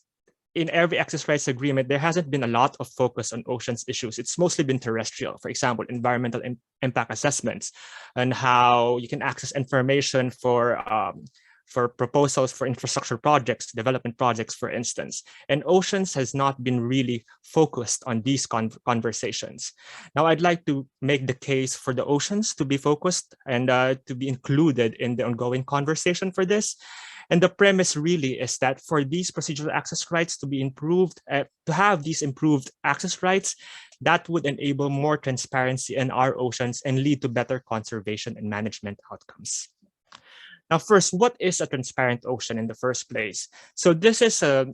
in every access rights agreement, there hasn't been a lot of focus on oceans issues. It's mostly been terrestrial, for example, environmental impact assessments and how you can access information for proposals for infrastructure projects, development projects, for instance. And oceans has not been really focused on these conversations. Now, I'd like to make the case for the oceans to be focused and to be included in the ongoing conversation for this. And the premise really is that for these procedural access rights to be improved, to have these improved access rights, that would enable more transparency in our oceans and lead to better conservation and management outcomes. Now, first, what is a transparent ocean in the first place? So this is a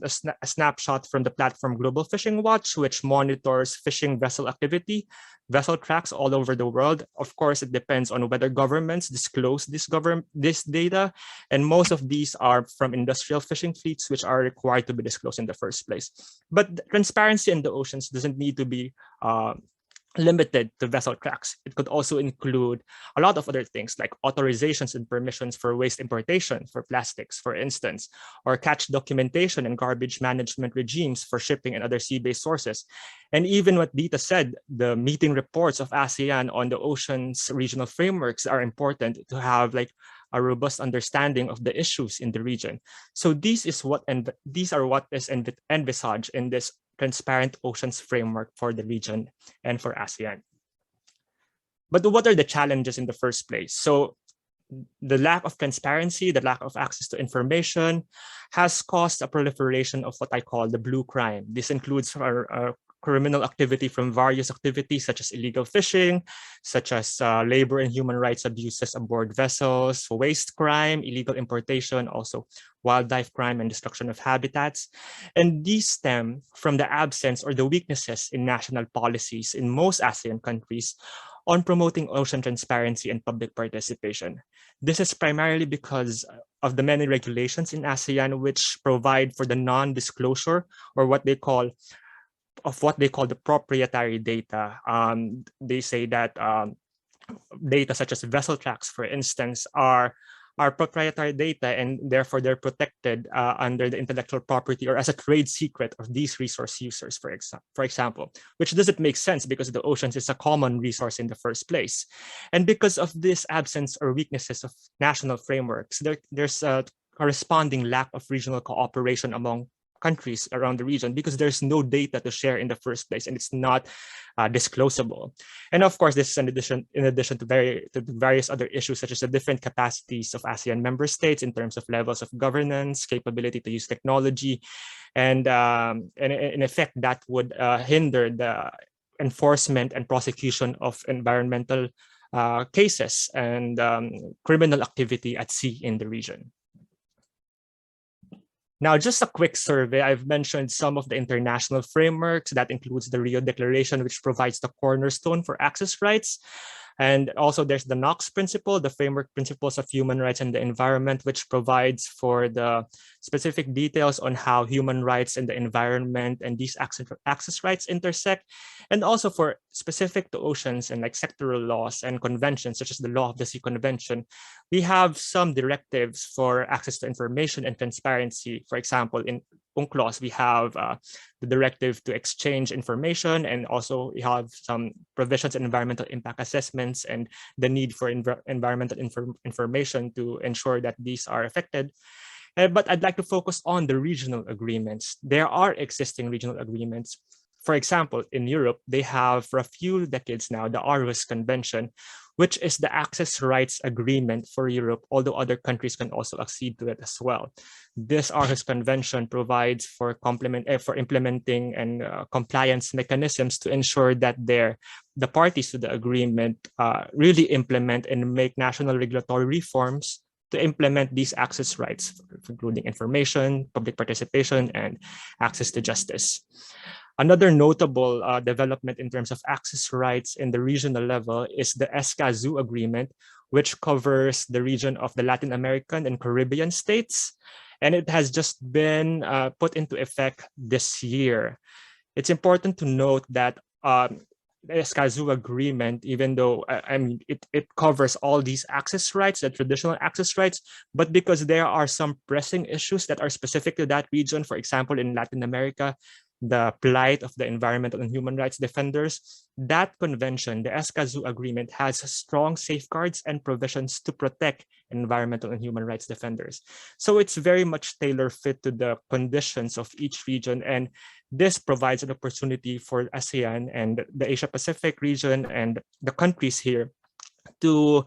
snapshot from the platform Global Fishing Watch, which monitors fishing vessel activity, vessel tracks all over the world. Of course, it depends on whether governments disclose this data, and most of these are from industrial fishing fleets, which are required to be disclosed in the first place. But transparency in the oceans doesn't need to be limited to vessel tracks. It could also include a lot of other things like authorizations and permissions for waste importation for plastics, for instance, or catch documentation and garbage management regimes for shipping and other sea-based sources. And even what Dita said, the meeting reports of ASEAN on the oceans regional frameworks are important to have like a robust understanding of the issues in the region. So these are what is envisaged in this transparent oceans framework for the region and for ASEAN. But what are the challenges in the first place? So the lack of transparency, the lack of access to information has caused a proliferation of what I call the blue crime. This includes our criminal activity from various activities such as illegal fishing, such as labor and human rights abuses aboard vessels, waste crime, illegal importation, also wildlife crime and destruction of habitats. And these stem from the absence or the weaknesses in national policies in most ASEAN countries on promoting ocean transparency and public participation. This is primarily because of the many regulations in ASEAN which provide for the non-disclosure or what they call the proprietary data. They say that data such as vessel tracks, for instance, are proprietary data, and therefore they're protected under the intellectual property or as a trade secret of these resource users, for example, which doesn't make sense because the oceans is a common resource in the first place. And because of this absence or weaknesses of national frameworks, there's a corresponding lack of regional cooperation among countries around the region because there's no data to share in the first place and it's not disclosable. And of course, this is in addition to various other issues such as the different capacities of ASEAN member states in terms of levels of governance, capability to use technology, and in effect that would hinder the enforcement and prosecution of environmental cases and criminal activity at sea in the region. Now, just a quick survey. I've mentioned some of the international frameworks. That includes the Rio Declaration, which provides the cornerstone for access rights. And also there's the NOx principle, the framework principles of human rights and the environment, which provides for the specific details on how human rights and the environment and these access rights intersect. And also for specific to oceans and like sectoral laws and conventions, such as the Law of the Sea Convention, we have some directives for access to information and transparency. For example, in UNCLOS, we have the directive to exchange information, and also we have some provisions in environmental impact assessments and the need for environmental information to ensure that these are affected. But I'd like to focus on the regional agreements. There are existing regional agreements. For example, in Europe, they have for a few decades now the Aarhus Convention, which is the access rights agreement for Europe, although other countries can also accede to it as well. This Aarhus Convention provides for implementing and compliance mechanisms to ensure that the parties to the agreement really implement and make national regulatory reforms to implement these access rights, including information, public participation, and access to justice. Another notable development in terms of access rights in the regional level is the SCAP agreement, which covers the region of the Latin American and Caribbean states. And it has just been put into effect this year. It's important to note that the SCAP agreement, even though it covers all these access rights, the traditional access rights, but because there are some pressing issues that are specific to that region, for example, in Latin America, the plight of the environmental and human rights defenders, that convention, the SCAP agreement, has strong safeguards and provisions to protect environmental and human rights defenders. So it's very much tailor-fit to the conditions of each region, and this provides an opportunity for ASEAN and the Asia-Pacific region and the countries here to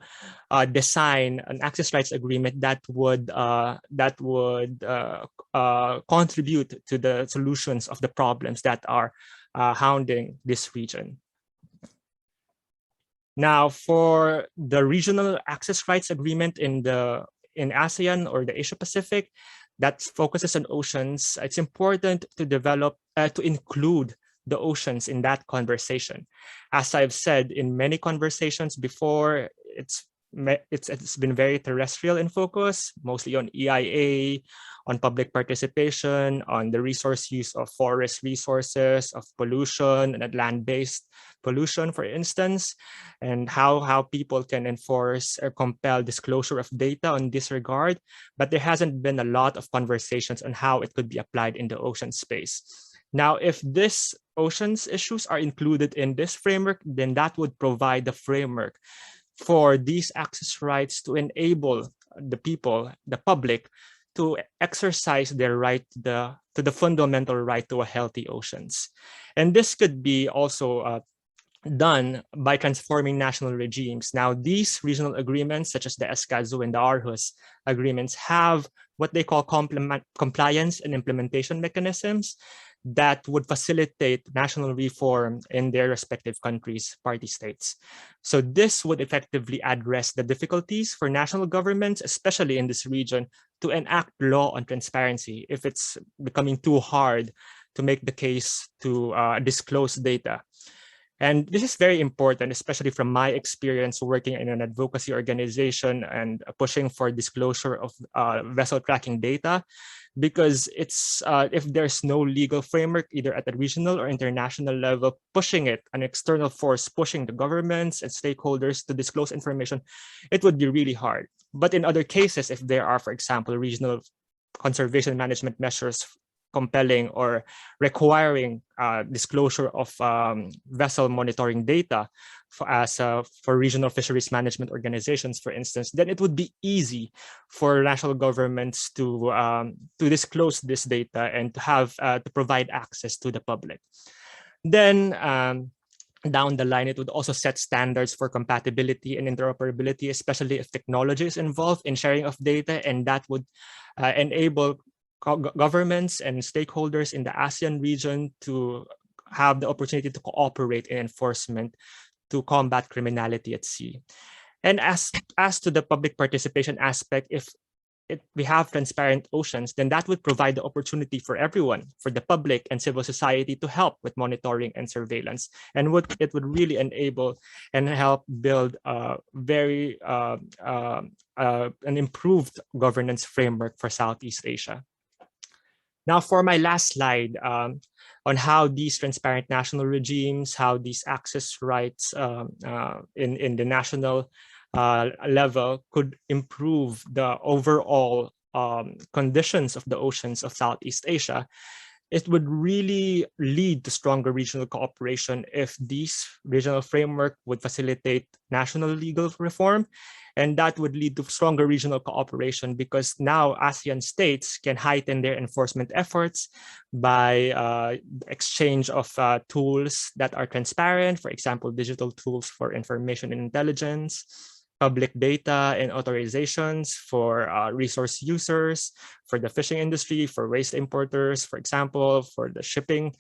design an access rights agreement that would contribute to the solutions of the problems that are hounding this region. Now, for the regional access rights agreement in ASEAN or the Asia Pacific that focuses on oceans, it's important to develop to include the oceans in that conversation. As I've said in many conversations before, it's been very terrestrial in focus, mostly on EIA, on public participation, on the resource use of forest resources, of pollution and land-based pollution, for instance, and how people can enforce or compel disclosure of data on this regard. But there hasn't been a lot of conversations on how it could be applied in the ocean space. Now, if these oceans issues are included in this framework, then that would provide the framework for these access rights to enable the people, the public, to exercise their right to the fundamental right to a healthy oceans. And this could be also done by transforming national regimes. Now, these regional agreements, such as the SCAP and the Approahes agreements, have what they call compliance and implementation mechanisms that would facilitate national reform in their respective countries, party states. So this would effectively address the difficulties for national governments, especially in this region, to enact law on transparency if it's becoming too hard to make the case to disclose data. And this is very important, especially from my experience working in an advocacy organization and pushing for disclosure of vessel tracking data, because it's if there's no legal framework, either at the regional or international level, pushing it, an external force pushing the governments and stakeholders to disclose information, it would be really hard. But in other cases, if there are, for example, regional conservation management measures compelling or requiring disclosure of vessel monitoring data for regional fisheries management organizations, for instance, then it would be easy for national governments to disclose this data and to have to provide access to the public. Then down the line, it would also set standards for compatibility and interoperability, especially if technology is involved in sharing of data, and that would enable governments and stakeholders in the ASEAN region to have the opportunity to cooperate in enforcement to combat criminality at sea. And as to the public participation aspect, if we have transparent oceans, then that would provide the opportunity for everyone, for the public and civil society, to help with monitoring and surveillance. And it would really enable and help build a very an improved governance framework for Southeast Asia. Now, for my last slide on how these transparent national regimes, how these access rights in the national level could improve the overall conditions of the oceans of Southeast Asia, it would really lead to stronger regional cooperation if these regional framework would facilitate national legal reform. And that would lead to stronger regional cooperation, because now ASEAN states can heighten their enforcement efforts by exchange of tools that are transparent, for example, digital tools for information and intelligence, public data and authorizations for resource users, for the fishing industry, for waste importers, for example, for the shipping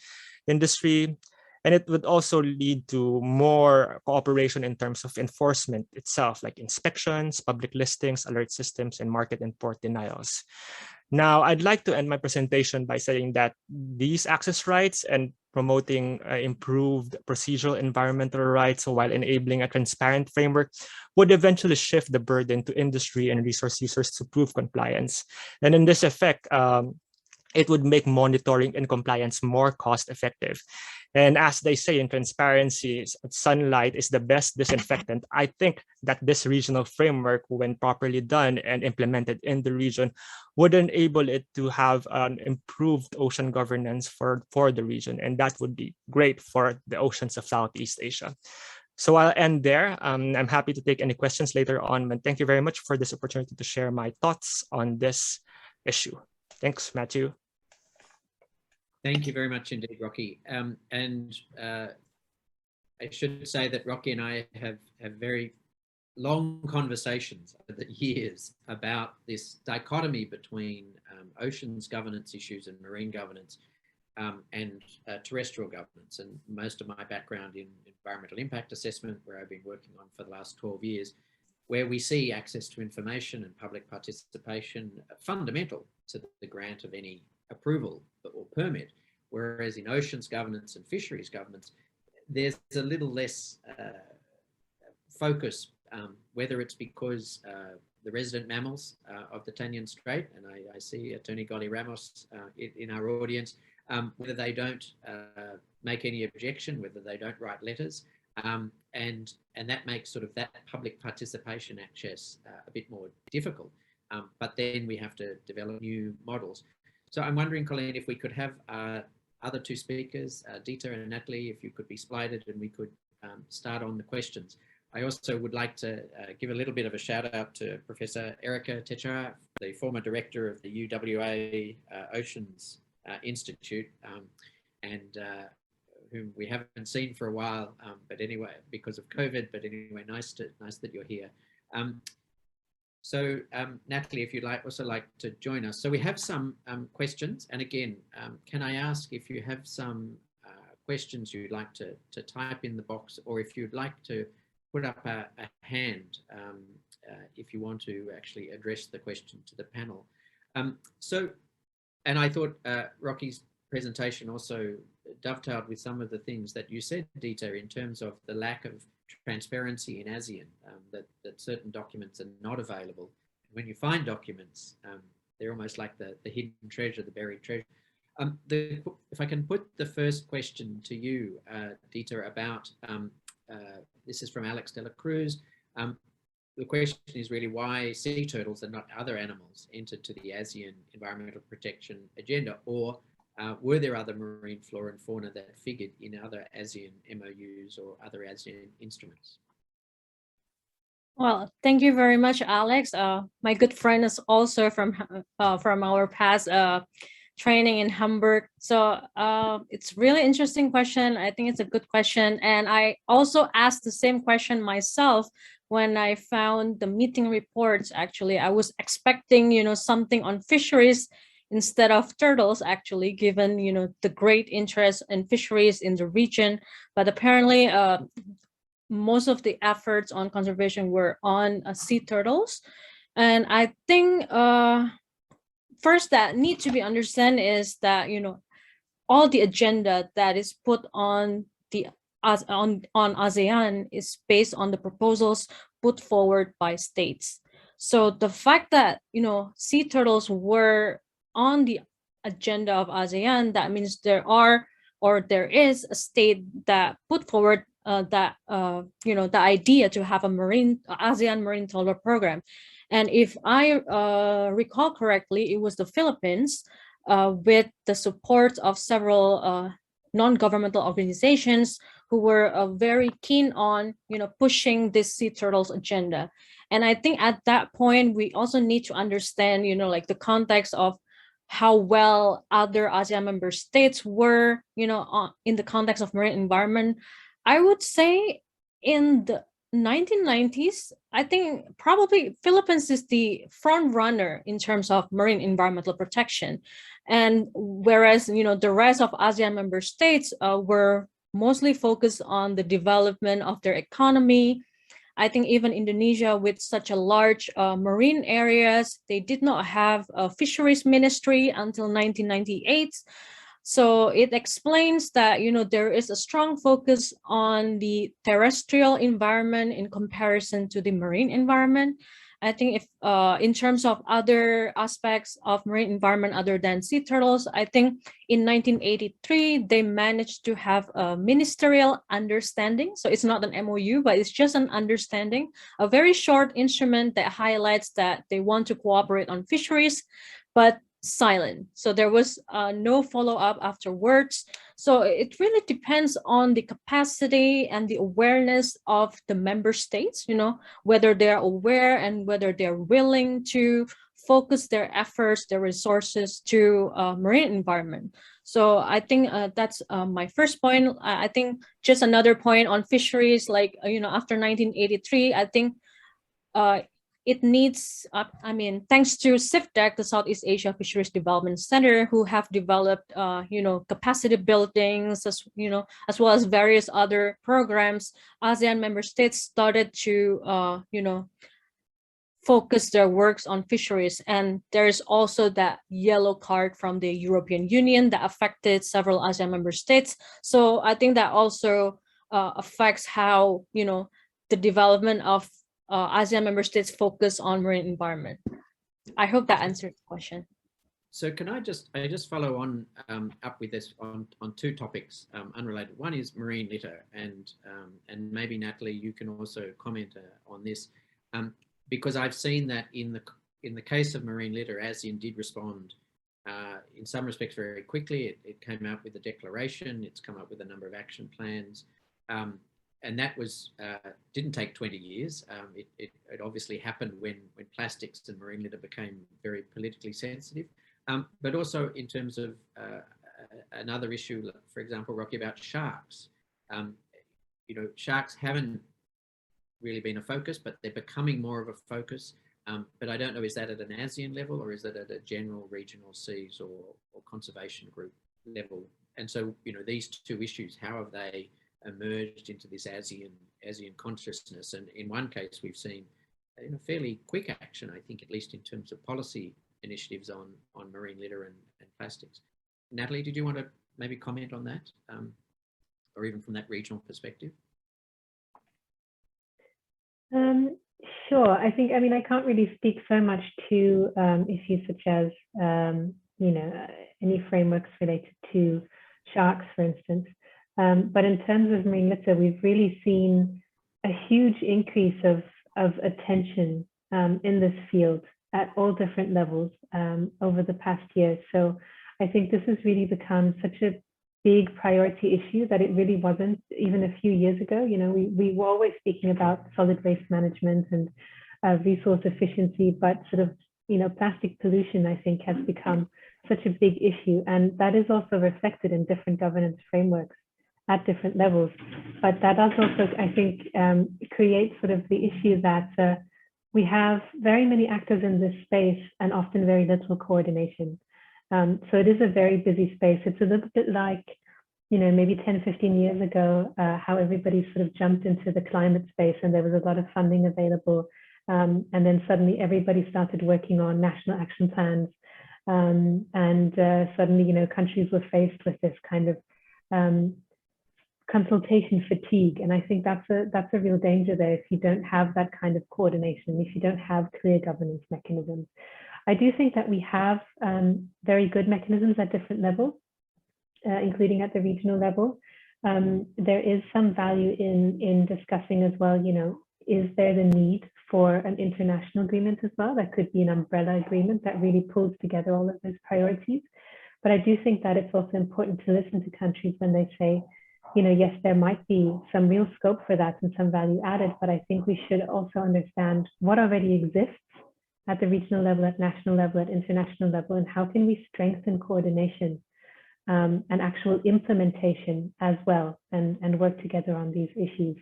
industry. And it would also lead to more cooperation in terms of enforcement itself, like inspections, public listings, alert systems, and market and port denials. Now, I'd like to end my presentation by saying that these access rights and promoting improved procedural environmental rights while enabling a transparent framework would eventually shift the burden to industry and resource users to prove compliance. And in this effect, it would make monitoring and compliance more cost effective. And as they say in transparency, sunlight is the best disinfectant. I think that this regional framework, when properly done and implemented in the region, would enable it to have an improved ocean governance for the region. And that would be great for the oceans of Southeast Asia. So I'll end there. I'm happy to take any questions later on, but thank you very much for this opportunity to share my thoughts on this issue. Thanks, Matthew. Thank you very much indeed, Rocky. I should say that Rocky and I have very long conversations over the years about this dichotomy between oceans governance issues and marine governance and terrestrial governance. And most of my background in environmental impact assessment, where I've been working on for the last 12 years, where we see access to information and public participation fundamental to the grant of any approval or permit, whereas in oceans governance and fisheries governance, there's a little less focus, whether it's because the resident mammals of the Tanian Strait, and I see Attorney Golly Ramos in our audience, whether they don't make any objection, whether they don't write letters, and that makes sort of that public participation access a bit more difficult. But then we have to develop new models. So I'm wondering, Colleen, if we could have other two speakers, Dita and Natalie, if you could be splitted and we could start on the questions. I also would like to give a little bit of a shout out to Professor Erica Techara, the former director of the UWA Oceans Institute, and whom we haven't seen for a while, but anyway, because of COVID, but anyway, nice that you're here. So Natalie, if you'd also like to join us. So we have some questions, and again, can I ask if you have some questions you'd like to type in the box, or if you'd like to put up a hand if you want to actually address the question to the panel. And I thought Rocky's presentation also dovetailed with some of the things that you said, Dita, in terms of the lack of transparency in ASEAN, that certain documents are not available. When you find documents, they're almost like the hidden treasure, the buried treasure. If I can put the first question to you, Dita, about, this is from Alex de la Cruz. The question is really why sea turtles and not other animals entered to the ASEAN environmental protection agenda, or were there other marine flora and fauna that figured in other ASEAN MOUs or other ASEAN instruments? Well, thank you very much, Alex. My good friend is also from our past training in Hamburg. So it's really interesting question. I think it's a good question. And I also asked the same question myself when I found the meeting reports. Actually, I was expecting, something on fisheries instead of turtles, actually, given, the great interest in fisheries in the region. But apparently, most of the efforts on conservation were on sea turtles. And I think first that need to be understood is that, all the agenda that is put on the on ASEAN is based on the proposals put forward by states. So the fact that, sea turtles were on the agenda of ASEAN, that means there is a state that put forward the idea to have a ASEAN marine turtle program. And if I recall correctly, it was the Philippines with the support of several non-governmental organizations who were very keen on, pushing this sea turtles agenda. And I think at that point, we also need to understand, like the context of how well other ASEAN member states were, in the context of marine environment. I would say in the 1990s, I think probably Philippines is the front runner in terms of marine environmental protection. And whereas, the rest of ASEAN member states were mostly focus on the development of their economy. I think even Indonesia, with such a large marine areas, they did not have a fisheries ministry until 1998. So it explains that, you know, there is a strong focus on the terrestrial environment in comparison to the marine environment. I think if in terms of other aspects of marine environment other than sea turtles, I think in 1983, they managed to have a ministerial understanding. So it's not an MOU, but it's just an understanding, a very short instrument that highlights that they want to cooperate on fisheries, but silent. So there was no follow-up afterwards. So it really depends on the capacity and the awareness of the member states, you know, whether they're aware and whether they're willing to focus their efforts, their resources to marine environment. So I think that's my first point. I think just another point on fisheries, like, you know, after 1983, I think it needs, I mean, thanks to SIFDEC, the Southeast Asia Fisheries Development Center, who have developed, you know, capacity buildings, as you know, as well as various other programs. ASEAN member states started to, you know, focus their works on fisheries. And there's also that yellow card from the European Union that affected several ASEAN member states. So I think that also affects how, you know, the development of ASEAN member states focus on marine environment. I hope that answered the question. So can I just follow on up with this on two topics unrelated. One is marine litter, and maybe Natalie, you can also comment on this, because I've seen that in the case of marine litter, ASEAN did respond in some respects very quickly. It came out with a declaration. It's come up with a number of action plans. And that was didn't take 20 years. It obviously happened when plastics and marine litter became very politically sensitive. But also in terms of another issue, for example, Rocky, about sharks. You know, sharks haven't really been a focus, but they're becoming more of a focus. But I don't know, is that at an ASEAN level, or is that at a general regional seas or conservation group level? And so, you know, these two issues, how have they emerged into this ASEAN consciousness? And in one case, we've seen, you know, fairly quick action, I think, at least in terms of policy initiatives on marine litter and plastics. Natalie, did you want to maybe comment on that, or even from that regional perspective? Sure. I think, I mean, I can't really speak so much to issues such as, you know, any frameworks related to sharks, for instance. But in terms of marine litter, we've really seen a huge increase of attention in this field at all different levels over the past year. So I think this has really become such a big priority issue that it really wasn't even a few years ago. You know, we were always speaking about solid waste management and resource efficiency, but sort of, you know, plastic pollution, I think, has become such a big issue. And that is also reflected in different governance frameworks at different levels. But that does also, I think, create sort of the issue that we have very many actors in this space and often very little coordination. So it is a very busy space. It's a little bit like, you know, maybe 10, 15 years ago, how everybody sort of jumped into the climate space and there was a lot of funding available. And then suddenly everybody started working on national action plans. And suddenly, you know, countries were faced with this kind of consultation fatigue. And I think that's a real danger there if you don't have that kind of coordination, if you don't have clear governance mechanisms. I do think that we have very good mechanisms at different levels, including at the regional level. There is some value in discussing as well, you know, is there the need for an international agreement as well? That could be an umbrella agreement that really pulls together all of those priorities. But I do think that it's also important to listen to countries when they say, you know, yes, there might be some real scope for that and some value added, but I think we should also understand what already exists at the regional level, at national level, at international level, and how can we strengthen coordination and actual implementation as well, and work together on these issues.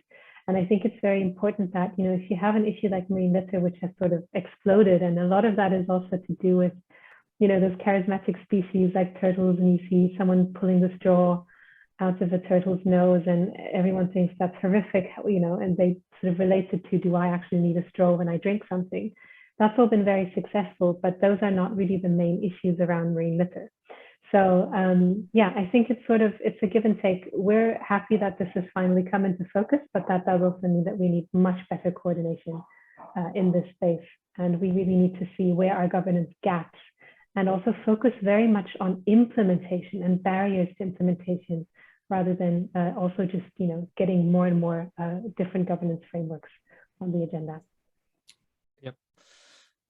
And I think it's very important that, you know, if you have an issue like marine litter, which has sort of exploded, and a lot of that is also to do with, you know, those charismatic species like turtles, and you see someone pulling the straw out of a turtle's nose, and everyone thinks that's horrific, you know, and they sort of relate it to, do I actually need a straw when I drink something? That's all been very successful, but those are not really the main issues around marine litter. So yeah, I think it's a give and take. We're happy that this has finally come into focus, but that does also mean that we need much better coordination in this space. And we really need to see where our governance gaps, and also focus very much on implementation and barriers to implementation, rather than also just, you know, getting more and more different governance frameworks on the agenda. Yep.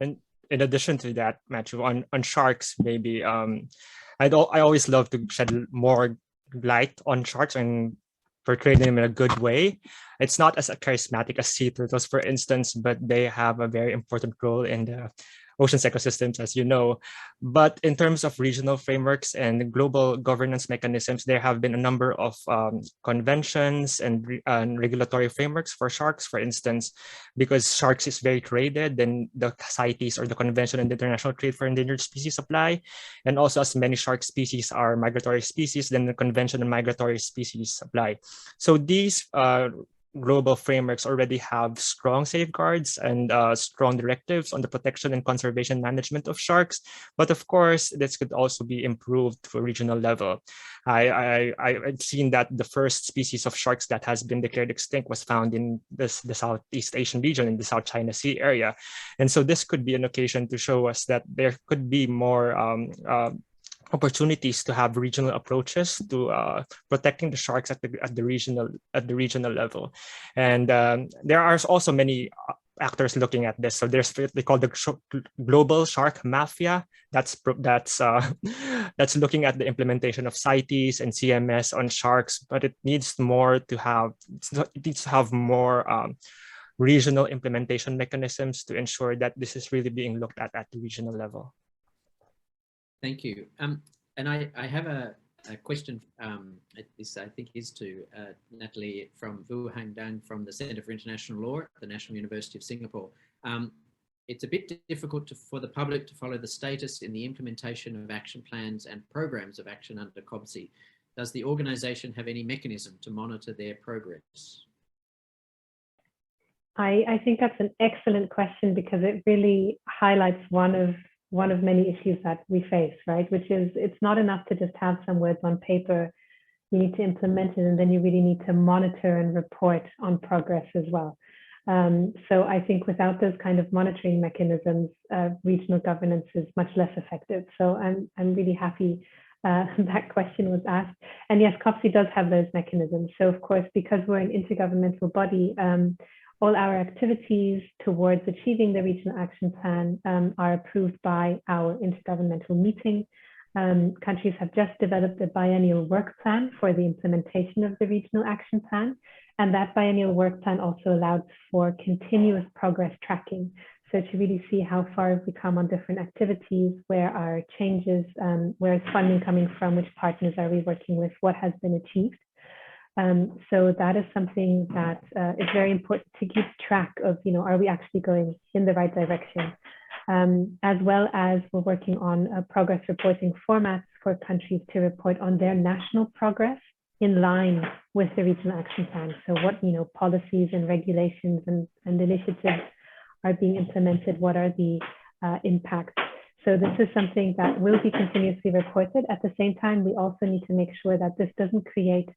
And in addition to that, Matthew, on sharks, maybe I always love to shed more light on sharks and portray them in a good way. It's not as charismatic as sea turtles, for instance, but they have a very important role in the ocean's ecosystems, as you know. But in terms of regional frameworks and global governance mechanisms, there have been a number of conventions and regulatory frameworks for sharks, for instance, because sharks is very traded, then the CITES, or the Convention on the International Trade for Endangered Species, apply. And also, as many shark species are migratory species, then the Convention on Migratory Species apply. So these global frameworks already have strong safeguards and strong directives on the protection and conservation management of sharks. But of course, this could also be improved to a regional level. I've seen that the first species of sharks that has been declared extinct was found in the Southeast Asian region, in the South China Sea area. And so this could be an occasion to show us that there could be more opportunities to have regional approaches to protecting the sharks at the regional level. And there are also many actors looking at this. So there's, they call the global shark mafia. That's looking at the implementation of CITES and CMS on sharks, but it needs more to have, it needs to have more regional implementation mechanisms to ensure that this is really being looked at the regional level. Thank you. And I have a question. This I think is to Natalie from Vu Hang Dang from the Centre for International Law at the National University of Singapore. It's a bit difficult for the public to follow the status in the implementation of action plans and programs of action under COPSI. Does the organisation have any mechanism to monitor their progress? I think that's an excellent question, because it really highlights one of many issues that we face, right? Which is, it's not enough to just have some words on paper. You need to implement it, and then you really need to monitor and report on progress as well. So I think without those kind of monitoring mechanisms, regional governance is much less effective. So I'm really happy that question was asked. And yes, COPSI does have those mechanisms. So of course, because we're an intergovernmental body, all our activities towards achieving the Regional Action Plan are approved by our intergovernmental meeting. Countries have just developed a biennial work plan for the implementation of the Regional Action Plan. And that biennial work plan also allowed for continuous progress tracking. So to really see how far have we come on different activities, where are changes, where is funding coming from, which partners are we working with, what has been achieved. So that is something that is very important to keep track of, you know, are we actually going in the right direction? As well as we're working on progress reporting formats for countries to report on their national progress in line with the Regional Action Plan. So what, you know, policies and regulations and initiatives are being implemented, what are the impacts? So this is something that will be continuously reported. At the same time, we also need to make sure that this doesn't create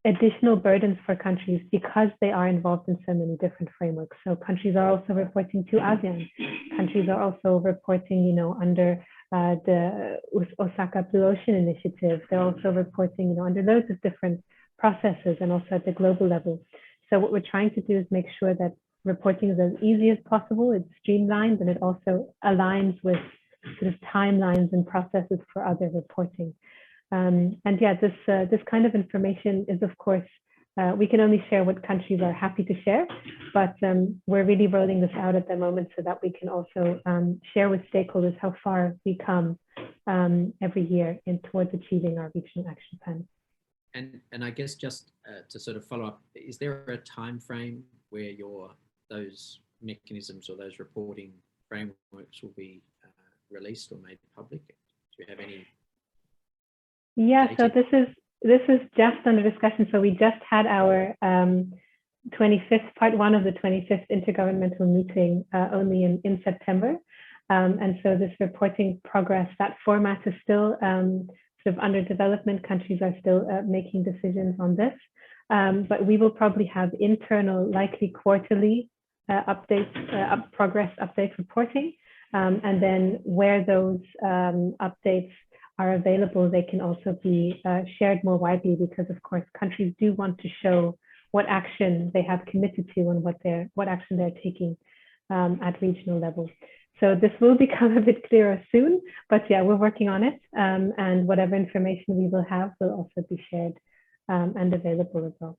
additional burdens for countries because they are involved in so many different frameworks. So countries are also reporting to ASEAN. Countries are also reporting, you know, under the Osaka Blue Ocean Initiative. They're also reporting, you know, under loads of different processes and also at the global level. So what we're trying to do is make sure that reporting is as easy as possible, it's streamlined, and it also aligns with sort of timelines and processes for other reporting. And yeah, this kind of information is, of course, we can only share what countries are happy to share, but we're really rolling this out at the moment so that we can also share with stakeholders how far we come every year towards achieving our Regional Action Plan. And I guess just to sort of follow up, is there a time frame where those mechanisms or those reporting frameworks will be released or made public? Do you have any? Yeah, so this this is just under discussion. So we just had our 25th, part one of the 25th intergovernmental meeting only in September. And so this reporting progress, that format is still sort of under development. Countries are still making decisions on this. But we will probably have internal, likely quarterly updates, progress update reporting. And then where those updates are available, they can also be shared more widely, because of course countries do want to show what action they have committed to and what action they're taking at regional level. So this will become a bit clearer soon, but yeah, we're working on it, and whatever information we will have will also be shared and available as well.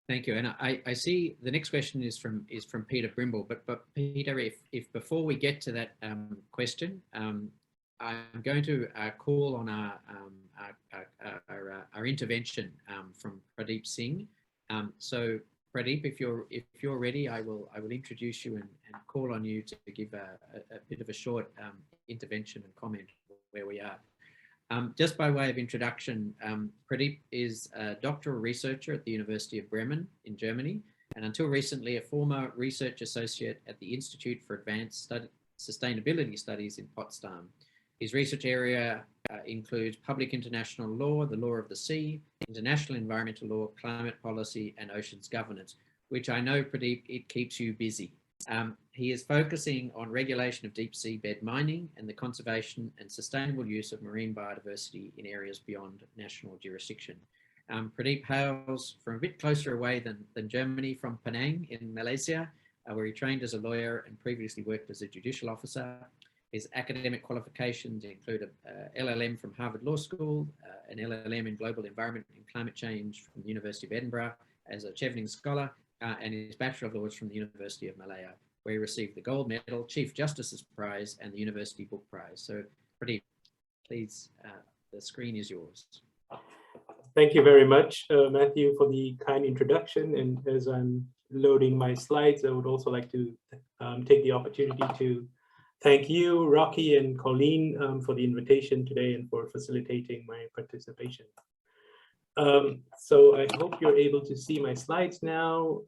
Thank you. And I see the next question is from Peter Brimble, but Peter, if before we get to that question, I'm going to call on our intervention from Pradeep Singh. So Pradeep, if you're ready, I will introduce you and call on you to give a bit of a short intervention and comment where we are. Just by way of introduction, Pradeep is a doctoral researcher at the University of Bremen in Germany, and until recently a former research associate at the Institute for Advanced Sustainability Studies in Potsdam. His research area includes public international law, the law of the sea, international environmental law, climate policy, and oceans governance, which I know, Pradeep, it keeps you busy. He is focusing on regulation of deep sea bed mining and the conservation and sustainable use of marine biodiversity in areas beyond national jurisdiction. Pradeep hails from a bit closer away than Germany, from Penang in Malaysia, where he trained as a lawyer and previously worked as a judicial officer. His academic qualifications include a LLM from Harvard Law School, an LLM in Global Environment and Climate Change from the University of Edinburgh as a Chevening Scholar, and his Bachelor of Laws from the University of Malaya, where he received the Gold Medal, Chief Justice's Prize, and the University Book Prize. So, Pradeep, please, the screen is yours. Thank you very much, Matthew, for the kind introduction. And as I'm loading my slides, I would also like to take the opportunity to thank you, Rocky and Colleen, for the invitation today and for facilitating my participation. So I hope you're able to see my slides now.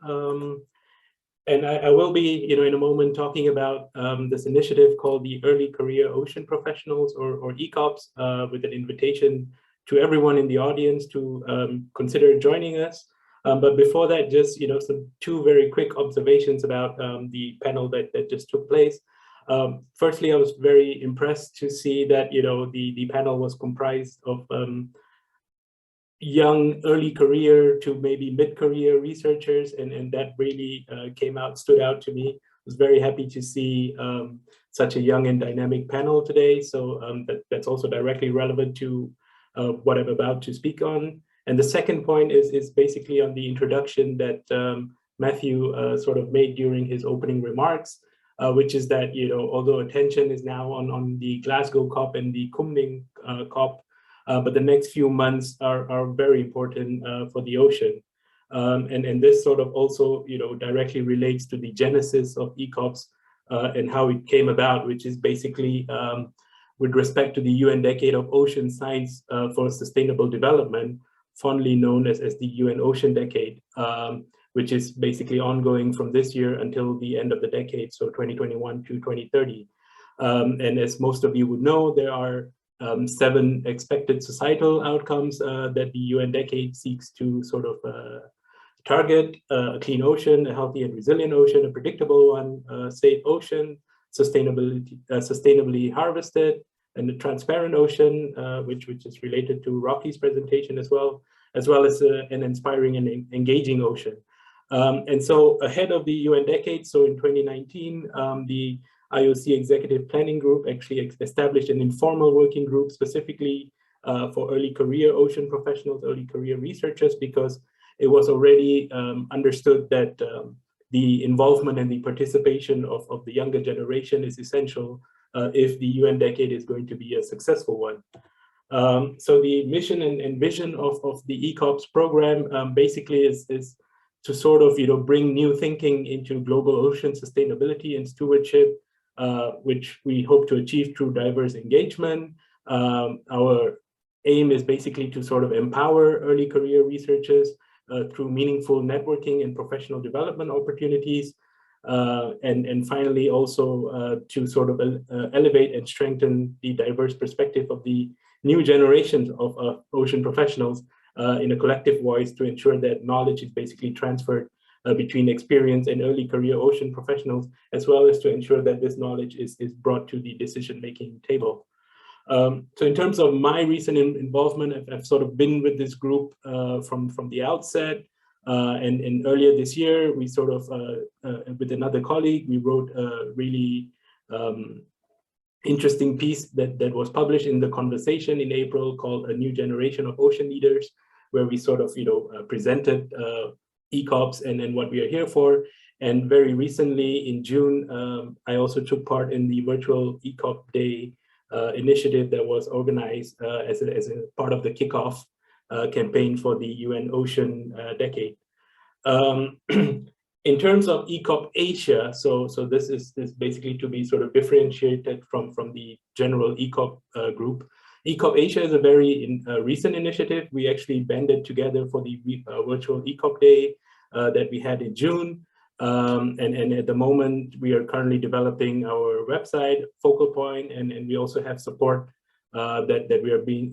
And I will be, in a moment talking about this initiative called the Early Career Ocean Professionals, or ECOPS, with an invitation to everyone in the audience to consider joining us. But before that, just, some two very quick observations about the panel that just took place. Firstly, I was very impressed to see that, the panel was comprised of young early career to maybe mid-career researchers, and that really stood out to me. I was very happy to see such a young and dynamic panel today. So that's also directly relevant to what I'm about to speak on. And the second point is basically on the introduction that Matthew sort of made during his opening remarks, which is that, although attention is now on the Glasgow COP and the Kunming COP, but the next few months are very important for the ocean. And this sort of also, directly relates to the genesis of ECOPS and how it came about, which is basically with respect to the UN Decade of Ocean Science for Sustainable Development, fondly known as the UN Ocean Decade, which is basically ongoing from this year until the end of the decade, so 2021 to 2030. And as most of you would know, there are 7 expected societal outcomes that the UN Decade seeks to sort of target: a clean ocean, a healthy and resilient ocean, a predictable one, a safe ocean, sustainably harvested, and a transparent ocean, which is related to Rocky's presentation as well as an inspiring and engaging ocean. And so ahead of the UN Decade, so in 2019, the IOC Executive Planning Group actually established an informal working group specifically for early career ocean professionals, early career researchers, because it was already understood that the involvement and the participation of the younger generation is essential if the UN Decade is going to be a successful one. So the mission and vision of the ECOPS program basically is to sort of bring new thinking into global ocean sustainability and stewardship, which we hope to achieve through diverse engagement. Our aim is basically to sort of empower early career researchers through meaningful networking and professional development opportunities. And finally, also to sort of elevate and strengthen the diverse perspective of the new generations of ocean professionals in a collective voice, to ensure that knowledge is basically transferred between experienced and early career ocean professionals, as well as to ensure that this knowledge is brought to the decision-making table. So in terms of my recent involvement, I've sort of been with this group from the outset. And earlier this year, we sort of, with another colleague, we wrote a really interesting piece that was published in The Conversation in April, called A New Generation of Ocean Leaders, where we sort of, presented ECOPS and what we are here for. And very recently in June, I also took part in the virtual ECOP Day initiative that was organized as a part of the kickoff campaign for the UN Ocean Decade. In terms of ECOP Asia, so this is basically to be sort of differentiated from the general ECOP group. ECOP Asia is a very recent initiative. We actually banded together for the virtual ECOP Day that we had in June. And at the moment, we are currently developing our website, focal point, and we also have support that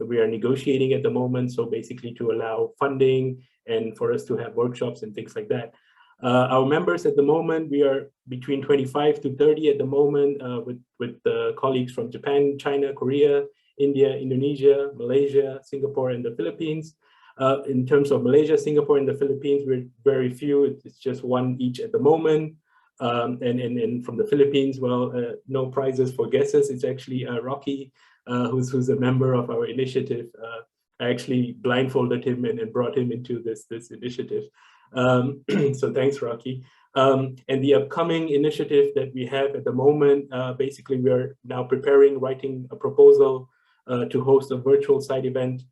we are negotiating at the moment. So basically to allow funding and for us to have workshops and things like that. Our members at the moment, we are between 25 to 30 at the moment, with colleagues from Japan, China, Korea, India, Indonesia, Malaysia, Singapore, and the Philippines. In terms of Malaysia, Singapore, and the Philippines, we're very few. It's just one each at the moment. And from the Philippines, well, no prizes for guesses. It's actually Rocky, who's a member of our initiative. I actually blindfolded him and brought him into this initiative. So thanks, Rocky. And the upcoming initiative that we have at the moment, basically we are now writing a proposal to host a virtual side event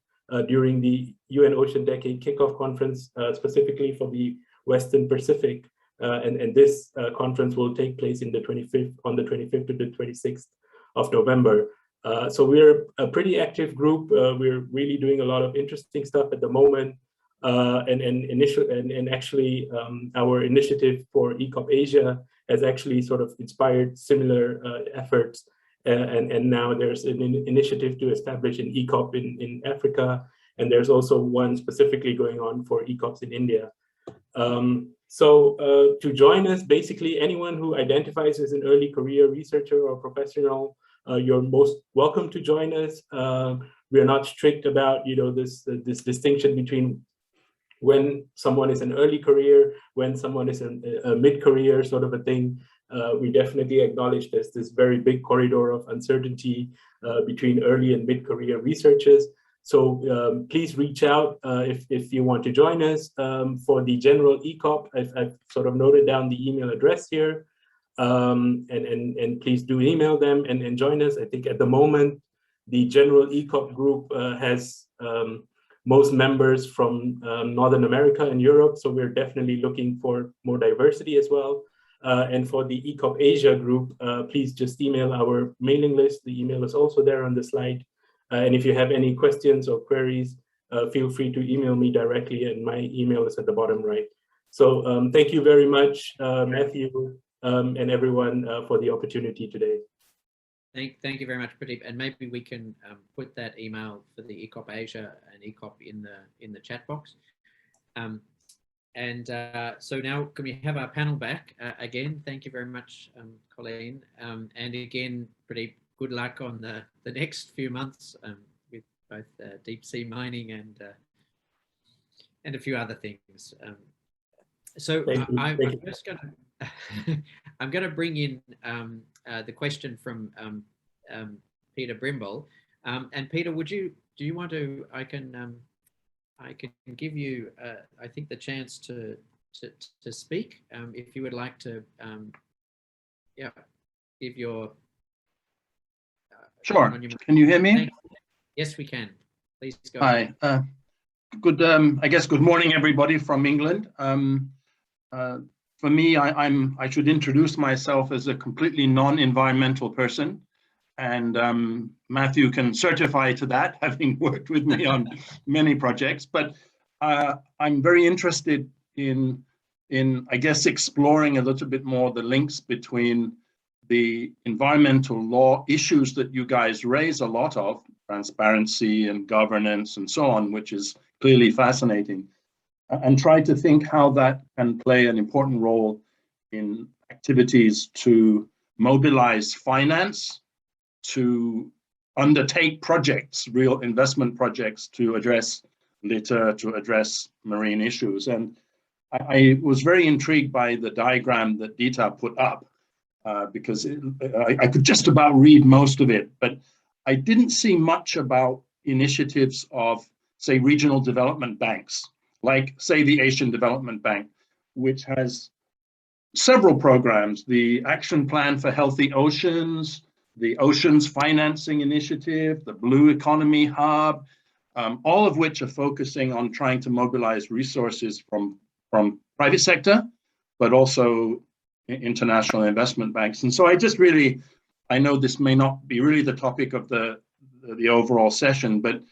during the UN Ocean Decade Kickoff Conference, specifically for the Western Pacific. And this conference will take place on the 25th to the 26th of November. So we're a pretty active group. We're really doing a lot of interesting stuff at the moment. And actually, our initiative for ECOP Asia has actually sort of inspired similar efforts. And now there's an initiative to establish an ECOP in Africa. And there's also one specifically going on for ECOPs in India. So to join us, basically anyone who identifies as an early career researcher or professional, you're most welcome to join us. We are not strict about, this distinction between when someone is an early career, when someone is a mid-career sort of a thing. We definitely acknowledge this very big corridor of uncertainty between early and mid-career researchers. So please reach out if you want to join us. For the general ECOP, I've sort of noted down the email address here. And please do email them and join us. I think at the moment, the general ECOP group has most members from Northern America and Europe. So we're definitely looking for more diversity as well. And for the ECOP Asia group, please just email our mailing list. The email is also there on the slide. And if you have any questions or queries, feel free to email me directly, and my email is at the bottom right. So thank you very much, Matthew, and everyone for the opportunity today. Thank you very much, Pradeep. And maybe we can put that email for the ECOP Asia and ECOP in the chat box. So now can we have our panel back again? Thank you very much, Colleen. And again, Pradeep, good luck on the next few months with both deep sea mining and a few other things. So I'm going to bring in the question from Peter Brimble. And Peter, do you want to? I can give you I think the chance to speak if you would like to. Give your. Sure. Can you hear me? Yes, we can. Please go. Hi. Good. I guess good morning, everybody from England. For me, I should introduce myself as a completely non-environmental person. and Matthew can certify to that, having worked with me on many projects. But I'm very interested in, I guess, exploring a little bit more the links between the environmental law issues that you guys raise a lot of, transparency and governance and so on, which is clearly fascinating, and try to think how that can play an important role in activities to mobilize finance, to undertake projects, real investment projects to address litter, to address marine issues. And I was very intrigued by the diagram that Dita put up, because I could just about read most of it, but I didn't see much about initiatives of, say, regional development banks, like, say, the Asian Development Bank, which has several programs: the Action Plan for Healthy Oceans, the Oceans Financing Initiative, the Blue Economy Hub, all of which are focusing on trying to mobilize resources from private sector, but also international investment banks. And so I just really, I know this may not be really the topic of the overall session, but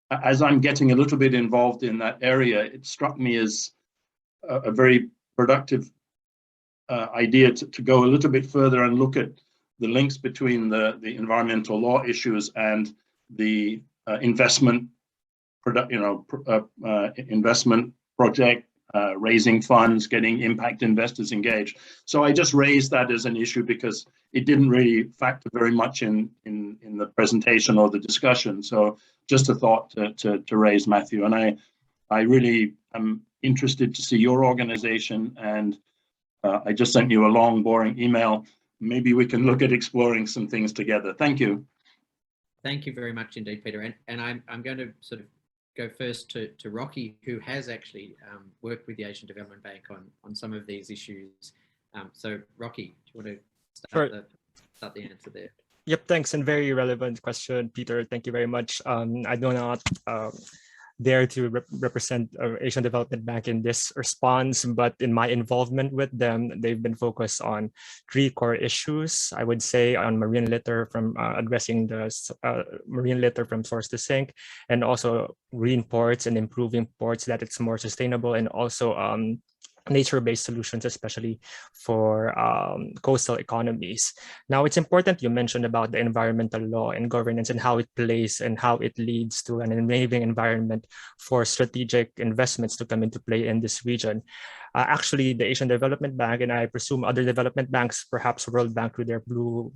as I'm getting a little bit involved in that area, it struck me as a very productive idea to go a little bit further and look at the links between the environmental law issues and the investment project, raising funds, getting impact investors engaged. So I just raised that as an issue because it didn't really factor very much in the presentation or the discussion. So just a thought to raise, Matthew. And I really am interested to see your organization, and I just sent you a long, boring email. Maybe we can look at exploring some things together. Thank you. Thank you very much indeed, Peter. And I'm going to sort of go first to Rocky, who has actually worked with the Asian Development Bank on some of these issues. So Rocky, do you want to start the answer there? Yep, thanks, and very relevant question, Peter. Thank you very much. I do not dare to represent Asian Development Bank in this response, but in my involvement with them, they've been focused on 3 core issues. I would say on marine litter, from addressing the marine litter from source to sink, and also green ports and improving ports that it's more sustainable, and also nature-based solutions, especially for coastal economies. Now, it's important you mentioned about the environmental law and governance and how it plays and how it leads to an enabling environment for strategic investments to come into play in this region. Actually, the Asian Development Bank, and I presume other development banks, perhaps World Bank with their Blue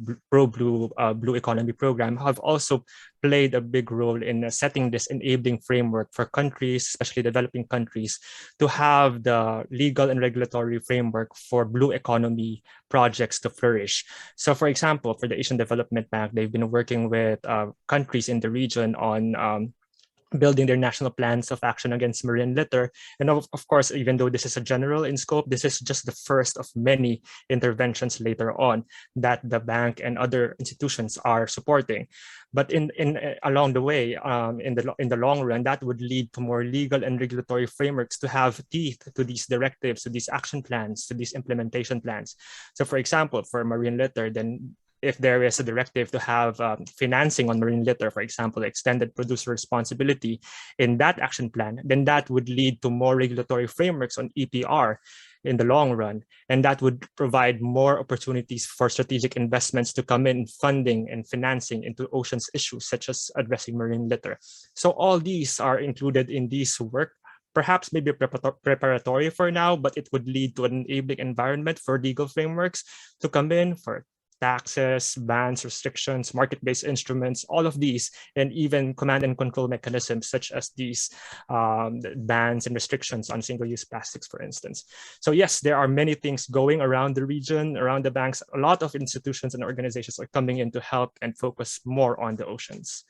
Economy program, have also played a big role in setting this enabling framework for countries, especially developing countries, to have the legal and regulatory framework for blue economy projects to flourish. So, for example, for the Asian Development Bank, they've been working with countries in the region on building their national plans of action against marine litter. And of course, even though this is a general in scope, this is just the first of many interventions later on that the bank and other institutions are supporting. But along the way, in the long run, that would lead to more legal and regulatory frameworks to have teeth to these directives, to these action plans, to these implementation plans. So, for example, for marine litter, then if there is a directive to have financing on marine litter, for example, extended producer responsibility in that action plan, then that would lead to more regulatory frameworks on EPR in the long run. And that would provide more opportunities for strategic investments to come in, funding and financing into oceans issues, such as addressing marine litter. So all these are included in this work. Perhaps maybe preparatory for now, but it would lead to an enabling environment for legal frameworks to come in for taxes, bans, restrictions, market-based instruments, all of these, and even command and control mechanisms such as these bans and restrictions on single-use plastics, for instance. So yes, there are many things going around the region, around the banks. A lot of institutions and organizations are coming in to help and focus more on the oceans.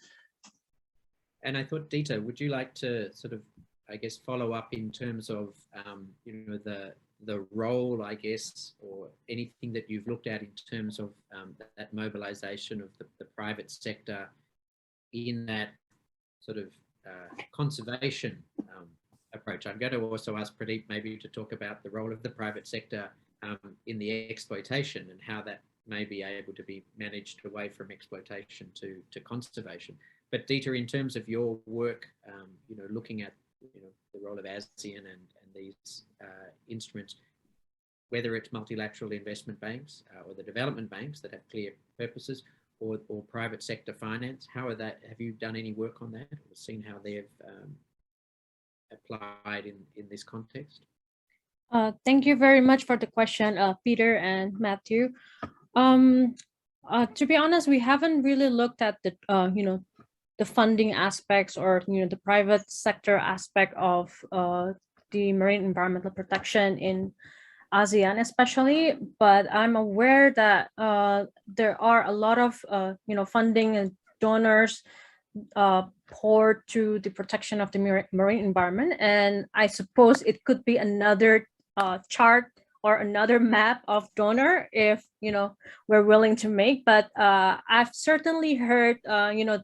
And I thought, Dita, would you like to sort of, I guess, follow up in terms of, the role, I guess, or anything that you've looked at in terms of that mobilization of the private sector in that sort of conservation approach? I'm going to also ask Pradeep maybe to talk about the role of the private sector in the exploitation and how that may be able to be managed away from exploitation to conservation. But Dieter, in terms of your work, looking at the role of ASEAN and these instruments, whether it's multilateral investment banks or the development banks that have clear purposes, or private sector finance, have you done any work on that, or seen how they've applied in this context? Thank you very much for the question, Peter and Matthew. To be honest, we haven't really looked at the the funding aspects or the private sector aspect of the marine environmental protection in ASEAN especially, but I'm aware that there are a lot of funding and donors poured to the protection of the marine environment, and I suppose it could be another chart or another map of donor if we're willing to make. But I've certainly heard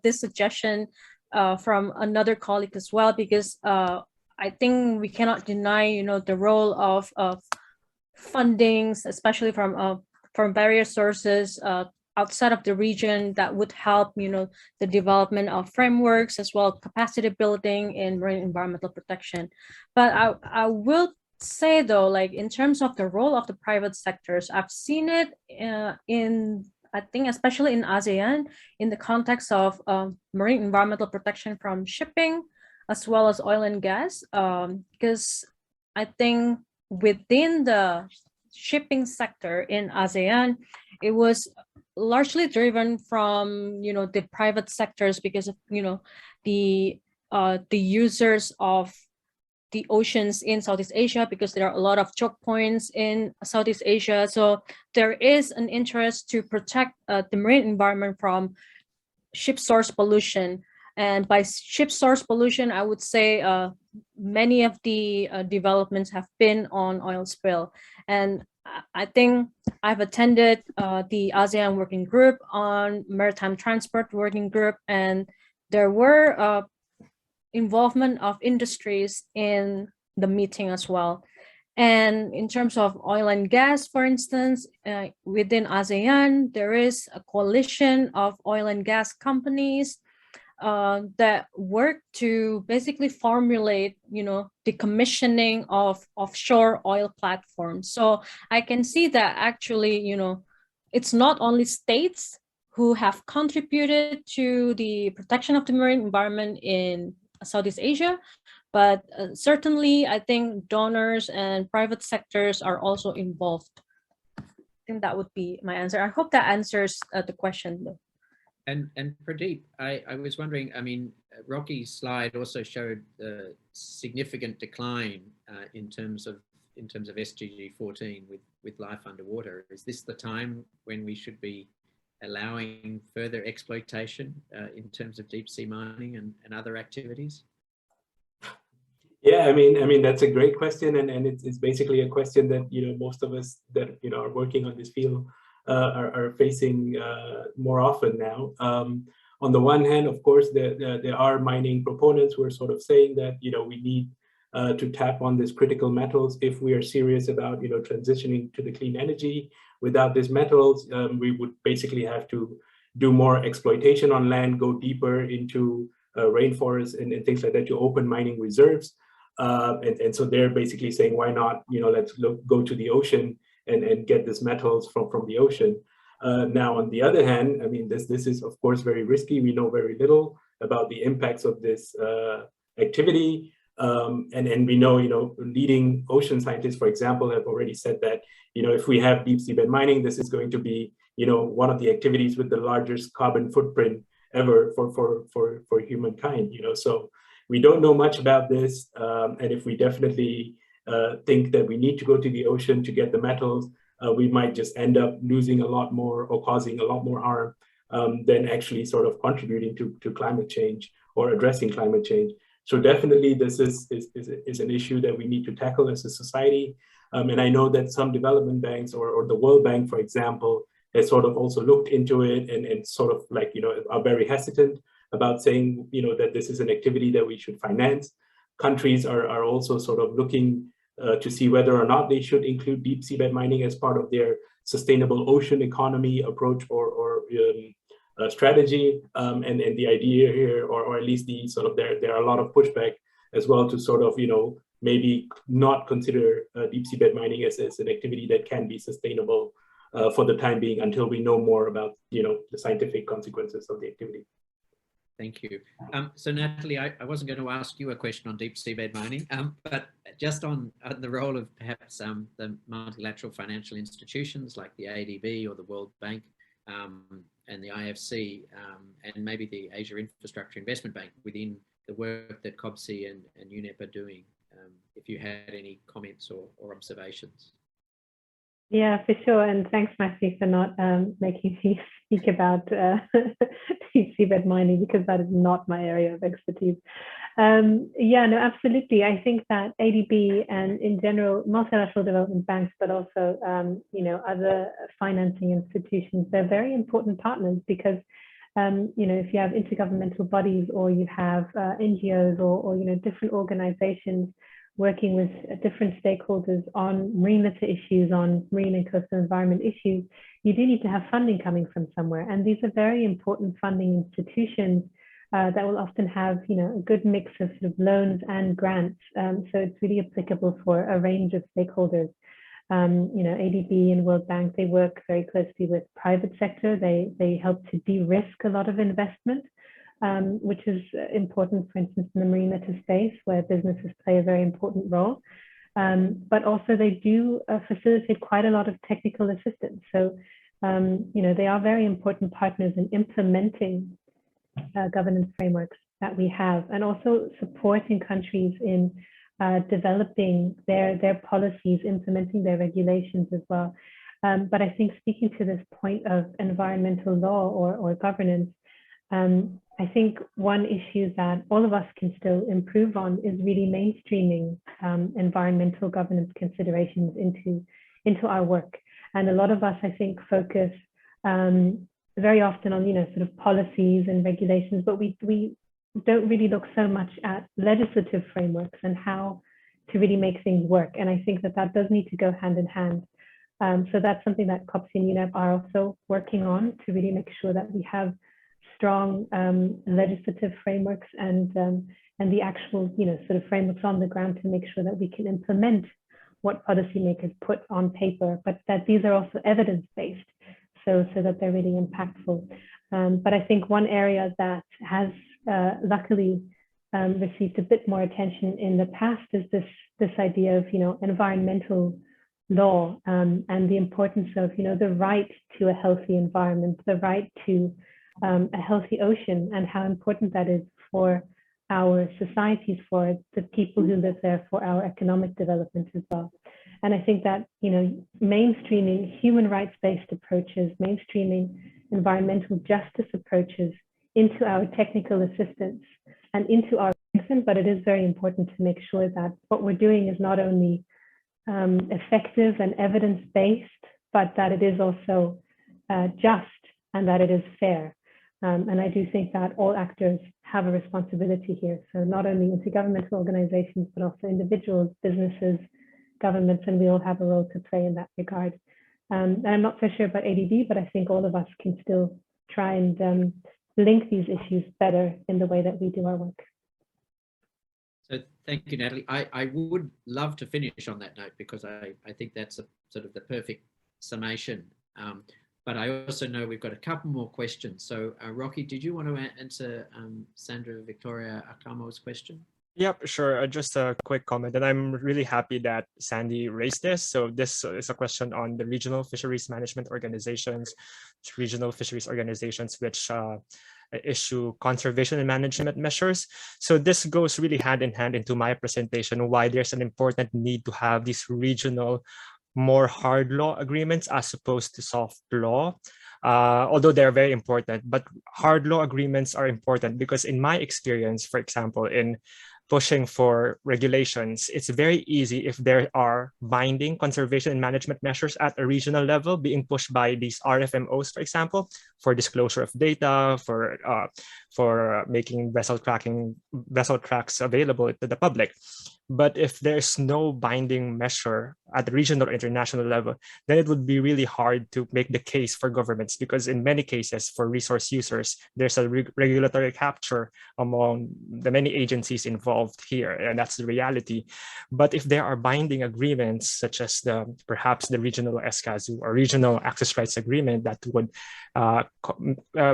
this suggestion from another colleague as well, because I think we cannot deny the role of fundings, especially from various sources outside of the region, that would help the development of frameworks as well, capacity building in marine environmental protection. But I will say though, like in terms of the role of the private sectors, I've seen it in, I think especially in ASEAN, in the context of marine environmental protection from shipping as well as oil and gas, because I think within the shipping sector in ASEAN, it was largely driven from the private sectors because of the users of the oceans in Southeast Asia, because there are a lot of choke points in Southeast Asia. So there is an interest to protect the marine environment from ship source pollution. And by ship source pollution, I would say many of the developments have been on oil spill. And I think I've attended the ASEAN Working Group on Maritime Transport Working Group, and there were involvement of industries in the meeting as well. And in terms of oil and gas, for instance, within ASEAN, there is a coalition of oil and gas companies that work to basically formulate, the commissioning of offshore oil platforms. So I can see that actually, it's not only states who have contributed to the protection of the marine environment in Southeast Asia, but certainly I think donors and private sectors are also involved. I think that would be my answer. I hope that answers the question though. And Pradeep, I was wondering, I mean, Rocky's slide also showed the significant decline in terms of SDG 14 with life underwater. Is this the time when we should be allowing further exploitation in terms of deep sea mining and other activities? Yeah, I mean that's a great question, and it's basically a question that most of us that are working on this field are facing more often now. On the one hand, of course, there are mining proponents who are sort of saying that we need to tap on these critical metals if we are serious about transitioning to the clean energy. Without these metals, we would basically have to do more exploitation on land, go deeper into rainforests and things like that to open mining reserves. And so they're basically saying, why not let's go to the ocean and get these metals from the ocean. Now, on the other hand, I mean, this is of course very risky. We know very little about the impacts of this activity. And we know, leading ocean scientists, for example, have already said that, if we have deep seabed mining, this is going to be, one of the activities with the largest carbon footprint ever for humankind, So we don't know much about this. And if we definitely think that we need to go to the ocean to get the metals, we might just end up losing a lot more or causing a lot more harm than actually sort of contributing to climate change or addressing climate change. So definitely this is an issue that we need to tackle as a society. And I know that some development banks or the World Bank, for example, has sort of also looked into it and sort of like, are very hesitant about saying, that this is an activity that we should finance. Countries are also sort of looking to see whether or not they should include deep seabed mining as part of their sustainable ocean economy approach or strategy. And the idea here, or at least the sort of there are a lot of pushback as well to sort of, maybe not consider deep seabed mining as an activity that can be sustainable for the time being until we know more about, the scientific consequences of the activity. Thank you. So Natalie, I wasn't going to ask you a question on deep seabed mining, but just on the role of perhaps the multilateral financial institutions like the ADB or the World Bank and the IFC and maybe the Asia Infrastructure Investment Bank within the work that COPSI and UNEP are doing, if you had any comments or observations. Yeah, for sure. And thanks, Matthew, for not making me speak about deep seabed mining, because that is not my area of expertise. Yeah, no, absolutely. I think that ADB and in general, multilateral development banks, but also, other financing institutions, they're very important partners because, if you have intergovernmental bodies or you have NGOs or different organizations working with different stakeholders on marine litter issues, on marine and coastal environment issues, you do need to have funding coming from somewhere. And these are very important funding institutions that will often have, a good mix of sort of loans and grants. So it's really applicable for a range of stakeholders. ADB and World Bank, they work very closely with private sector. They help to de-risk a lot of investment. Which is important, for instance, in the marine litter space, where businesses play a very important role. But also they do facilitate quite a lot of technical assistance. So, they are very important partners in implementing governance frameworks that we have, and also supporting countries in developing their policies, implementing their regulations as well. But I think speaking to this point of environmental law or governance, I think one issue that all of us can still improve on is really mainstreaming environmental governance considerations into our work. And a lot of us, I think, focus very often on, sort of policies and regulations, but we don't really look so much at legislative frameworks and how to really make things work. And I think that does need to go hand in hand. So that's something that COPSI and UNEP are also working on, to really make sure that we have strong legislative frameworks and the actual, sort of frameworks on the ground to make sure that we can implement what policymakers put on paper, but that these are also evidence-based, so that they're really impactful. But I think one area that has luckily received a bit more attention in the past is this idea of, environmental law and the importance of, the right to a healthy environment, the right to a healthy ocean, and how important that is for our societies, for the people who live there, for our economic development as well. And I think that, mainstreaming human rights-based approaches, mainstreaming environmental justice approaches into our technical assistance and into our medicine, but it is very important to make sure that what we're doing is not only effective and evidence-based, but that it is also just and that it is fair. And I do think that all actors have a responsibility here. So not only intergovernmental organizations, but also individuals, businesses, governments, and we all have a role to play in that regard. And I'm not so sure about ADB, but I think all of us can still try and link these issues better in the way that we do our work. So thank you, Natalie. I would love to finish on that note, because I think that's a sort of the perfect summation. But I also know we've got a couple more questions. So Rocky, did you want to answer Sandra Victoria Akamo's question? Yep, sure. Just a quick comment. And I'm really happy that Sandy raised this. So this is a question on the regional fisheries management organizations, which issue conservation and management measures. So this goes really hand in hand into my presentation, why there's an important need to have these regional, more hard law agreements as opposed to soft law. Although they're very important, but hard law agreements are important because in my experience, for example, in pushing for regulations, it's very easy if there are binding conservation and management measures at a regional level being pushed by these RFMOs, for example, for disclosure of data, for making vessel tracks available to the public. But if there's no binding measure at the regional or international level, then it would be really hard to make the case for governments, because in many cases for resource users, there's a regulatory capture among the many agencies involved here, and that's the reality. But if there are binding agreements, such as perhaps the regional SCASU or regional access rights agreement that would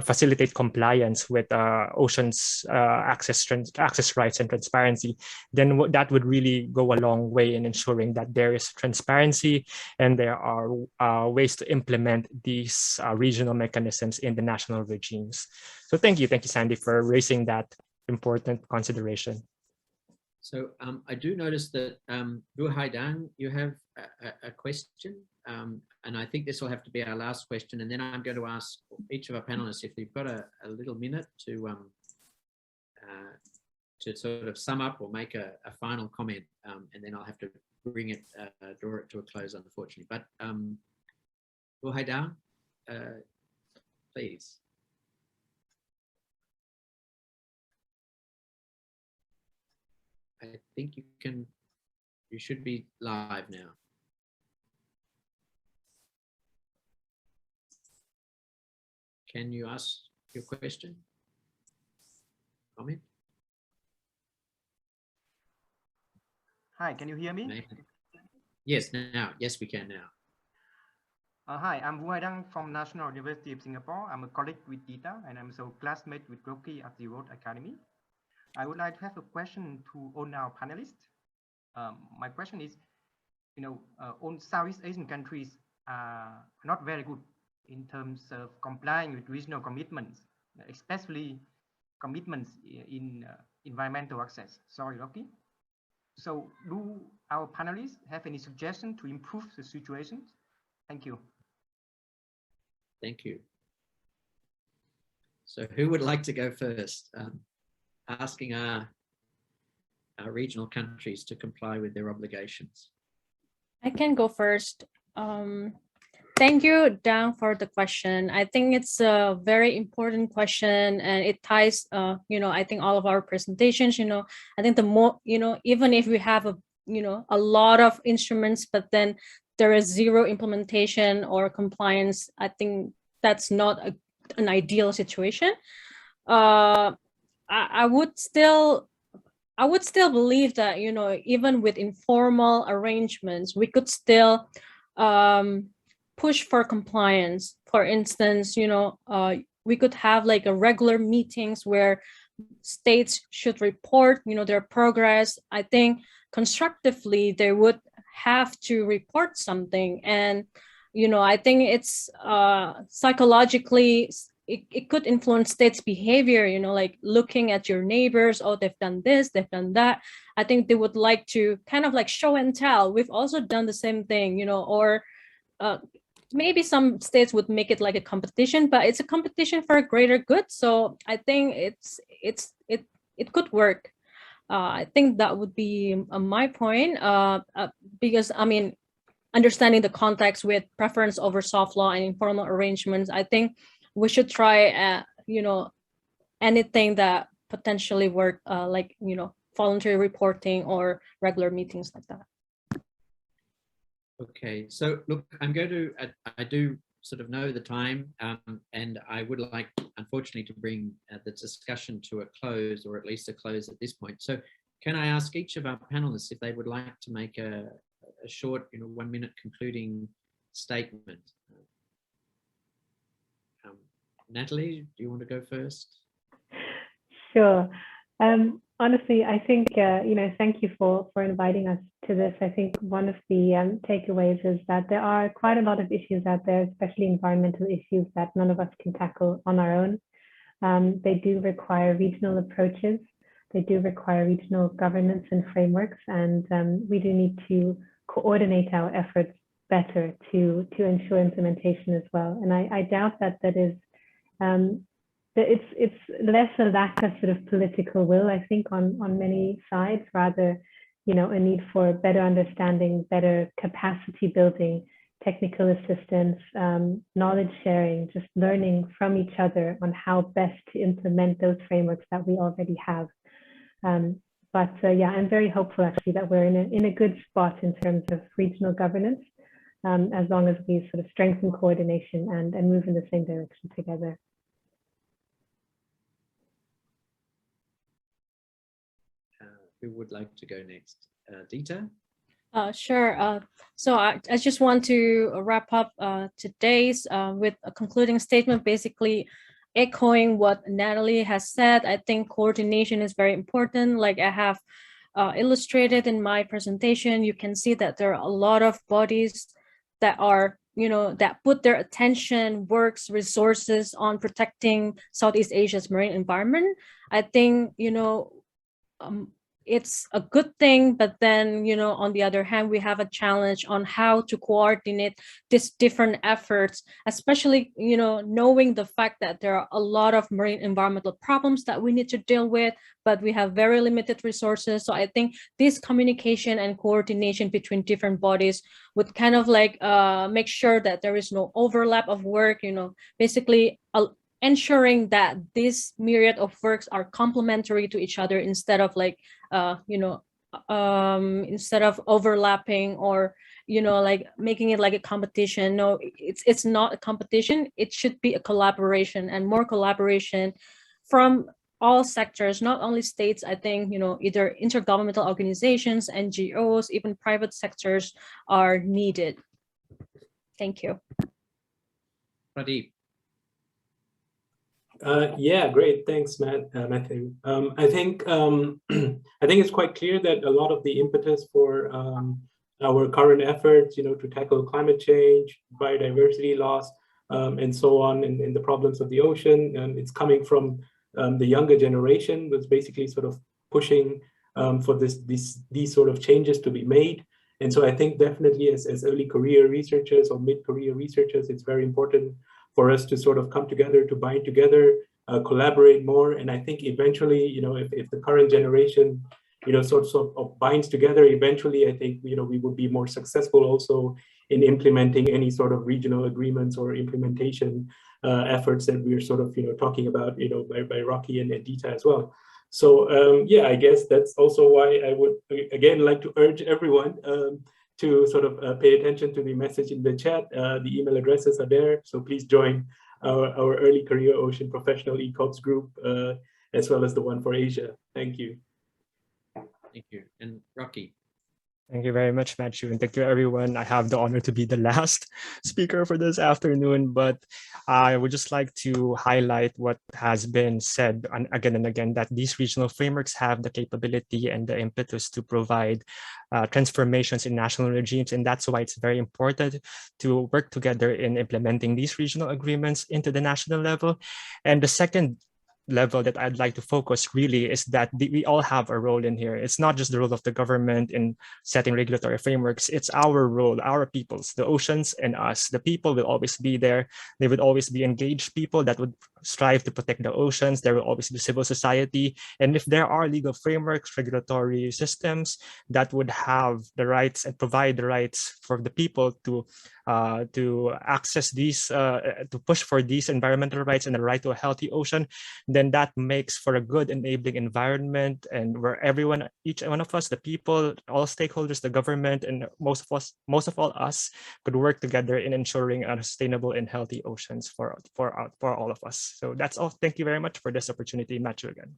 facilitate compliance with oceans access rights and transparency, then that would really go a long way in ensuring that there is transparency and there are ways to implement these regional mechanisms in the national regimes. So thank you, Sandy, for raising that important consideration. So I do notice that Wu Haidang, you have a question, and I think this will have to be our last question, and then I'm going to ask each of our panelists if they've got a little minute to sort of sum up or make a final comment, and then I'll have to bring it, draw it to a close, unfortunately. But Wu Haidang, please. I think you should be live now. Can you ask your question? Comment? Hi, can you hear me? Maybe. Yes, now. Yes, we can now. Hi, I'm Wu Haidang from National University of Singapore. I'm a colleague with Dita, and I'm also classmate with Rocky at the Road Academy. I would like to have a question to all our panelists. My question is, all Southeast Asian countries are not very good in terms of complying with regional commitments, especially commitments in environmental access. Sorry, Rocky. So do our panelists have any suggestion to improve the situation? Thank you. Thank you. So who would like to go first? Asking our regional countries to comply with their obligations. I can go first. Thank you, Dan, for the question. I think it's a very important question, and it ties, I think all of our presentations, I think the more, even if we have a lot of instruments, but then there is zero implementation or compliance, I think that's not an ideal situation. I would still believe that, even with informal arrangements, we could still push for compliance. For instance, we could have like a regular meetings where states should report, their progress. I think constructively they would have to report something, and I think it's psychologically it could influence states' behavior, like looking at your neighbors, oh, they've done this, they've done that. I think they would like to kind of like show and tell. We've also done the same thing, or maybe some states would make it like a competition, but it's a competition for a greater good. So I think it could work. I think that would be my point, because I mean, understanding the context with preference over soft law and informal arrangements, I think we should try, anything that potentially work, like, voluntary reporting or regular meetings like that. Okay, so look, I'm going to, I do sort of know the time, and I would like, unfortunately, to bring the discussion to a close, or at least a close at this point. So can I ask each of our panelists if they would like to make a short, 1 minute concluding statement? Natalie, do you want to go first? Sure. Honestly, I think, thank you for inviting us to this. I think one of the takeaways is that there are quite a lot of issues out there, especially environmental issues that none of us can tackle on our own. They do require regional approaches. They do require regional governance and frameworks, and we do need to coordinate our efforts better to ensure implementation as well. And I doubt that is it's less a lack of sort of political will, I think, on many sides, rather, a need for better understanding, better capacity building, technical assistance, knowledge sharing, just learning from each other on how best to implement those frameworks that we already have. But yeah, I'm very hopeful actually that we're in a good spot in terms of regional governance, as long as we sort of strengthen coordination and move in the same direction together. Who would like to go next? Dita? Sure. So I just want to wrap up today's with a concluding statement, basically echoing what Natalie has said. I think coordination is very important. Like I have illustrated in my presentation, you can see that there are a lot of bodies that are, that put their attention, works, resources on protecting Southeast Asia's marine environment. I think, it's a good thing, but then, on the other hand, we have a challenge on how to coordinate these different efforts, especially, knowing the fact that there are a lot of marine environmental problems that we need to deal with, but we have very limited resources. So I think this communication and coordination between different bodies would kind of like make sure that there is no overlap of work, basically ensuring that this myriad of works are complementary to each other instead of like, instead of overlapping or, like making it like a competition. No, it's not a competition. It should be a collaboration, and more collaboration from all sectors, not only states. I think, either intergovernmental organizations, NGOs, even private sectors are needed. Thank you. Pradeep. Yeah, great. Thanks, Matthew. I think it's quite clear that a lot of the impetus for our current efforts, to tackle climate change, biodiversity loss, and so on, and the problems of the ocean, it's coming from the younger generation, was basically sort of pushing for these sort of changes to be made. And so I think definitely as early career researchers or mid-career researchers, it's very important for us to sort of come together, to bind together, collaborate more. And I think eventually, if the current generation, sort of binds together, eventually, I think, we would be more successful also in implementing any sort of regional agreements or implementation efforts that we're sort of, talking about, by Rocky and Dita as well. So yeah, I guess that's also why I would, again, like to urge everyone to sort of pay attention to the message in the chat. The email addresses are there, so please join our early career ocean professional ECOPS group, as well as the one for Asia. Thank you. Thank you. And Rocky. Thank you very much, Matthew, and thank you, everyone. I have the honor to be the last speaker for this afternoon, but I would just like to highlight what has been said again and again, that these regional frameworks have the capability and the impetus to provide transformations in national regimes, and that's why it's very important to work together in implementing these regional agreements into the national level. And the second level that I'd like to focus really is that we all have a role in here. It's not just the role of the government in setting regulatory frameworks. It's our role, our peoples, the oceans and us. The people will always be there. They would always be engaged people that would strive to protect the oceans. There will always be civil society. And if there are legal frameworks, regulatory systems that would have the rights and provide the rights for the people to access these, to push for these environmental rights and the right to a healthy ocean, then that makes for a good enabling environment, and where everyone, each one of us, the people, all stakeholders, the government, and most of all us, could work together in ensuring a sustainable and healthy oceans for all of us. So that's all. Thank you very much for this opportunity, Matthew, again.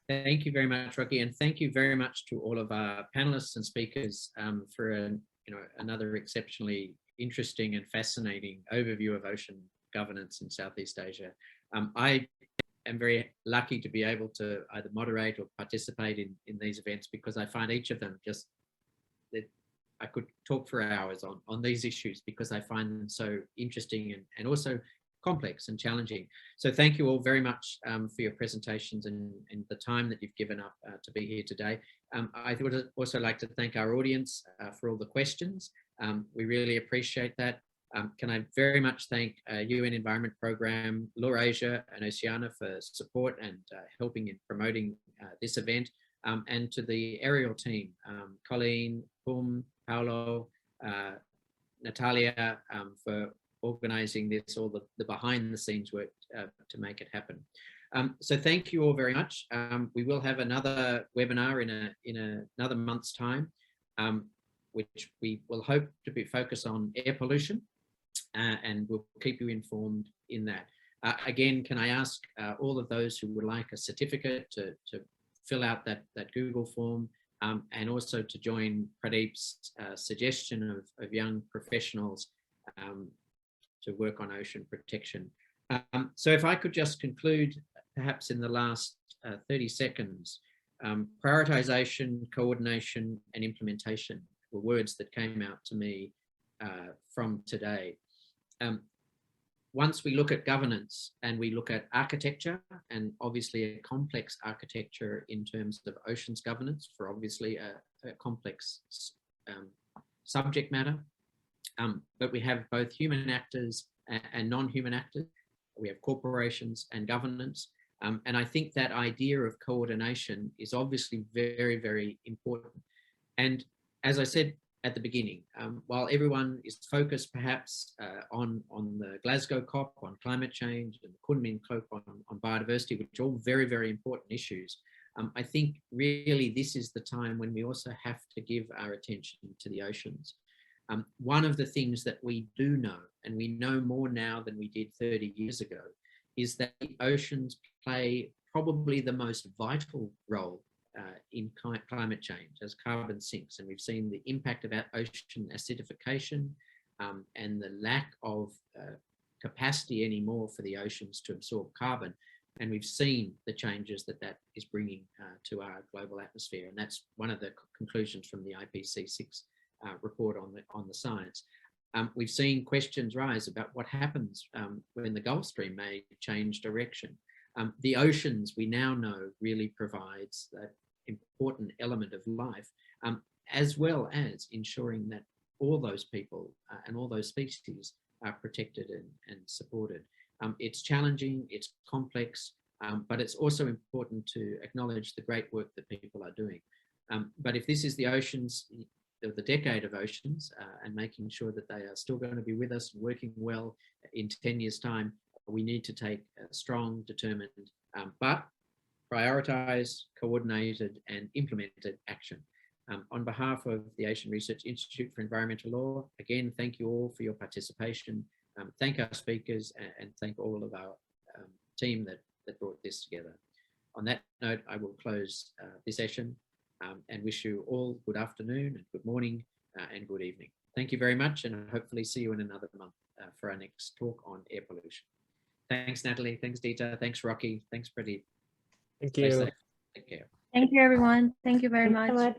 Thank you very much, Rocky, and thank you very much to all of our panelists and speakers for another exceptionally interesting and fascinating overview of ocean governance in Southeast Asia. I am very lucky to be able to either moderate or participate in these events, because I find each of them just, that I could talk for hours on these issues, because I find them so interesting and also complex and challenging. So thank you all very much for your presentations and the time that you've given up to be here today. I would also like to thank our audience for all the questions. We really appreciate that. Can I very much thank UN Environment Program, LAWASIA and Oceana for support and helping in promoting this event, and to the aerial team, Colleen, Pum, Paolo, Natalia, for organizing this, all the behind the scenes work to make it happen. So thank you all very much. We will have another webinar in another month's time, which we will hope to be focused on air pollution, and we'll keep you informed in that. Again, can I ask all of those who would like a certificate to fill out that Google form, and also to join Pradeep's suggestion of young professionals to work on ocean protection. So if I could just conclude perhaps in the last 30 seconds, prioritization, coordination, and implementation were words that came out to me from today. Once we look at governance and we look at architecture, and obviously a complex architecture in terms of oceans governance for obviously a complex subject matter, but we have both human actors and non-human actors. We have corporations and governance. And I think that idea of coordination is obviously very, very important. And as I said at the beginning, while everyone is focused perhaps on the Glasgow COP, on climate change, and the Kunming COP on biodiversity, which are all very, very important issues, I think really this is the time when we also have to give our attention to the oceans. One of the things that we do know, and we know more now than we did 30 years ago, is that the oceans play probably the most vital role in climate change as carbon sinks. And we've seen the impact of ocean acidification and the lack of capacity anymore for the oceans to absorb carbon. And we've seen the changes that is bringing to our global atmosphere. And that's one of the conclusions from the IPCC report on the science. We've seen questions rise about what happens when the Gulf Stream may change direction. The oceans, we now know, really provides that important element of life, as well as ensuring that all those people and all those species are protected and supported. It's challenging, it's complex, but it's also important to acknowledge the great work that people are doing. But if this is the oceans, the decade of oceans, and making sure that they are still going to be with us and working well in 10 years' time, we need to take strong, determined, but prioritized, coordinated, and implemented action. On behalf of the Asian Research Institute for Environmental Law, again, thank you all for your participation. Thank our speakers, and thank all of our team that brought this together. On that note, I will close this session and wish you all good afternoon and good morning and good evening. Thank you very much, and hopefully see you in another month for our next talk on air pollution. Thanks, Natalie. Thanks, Dita. Thanks, Rocky. Thanks, Pradeep. Thank you. Stay safe. Take care. Thank you, everyone. Thank you very Thanks so much.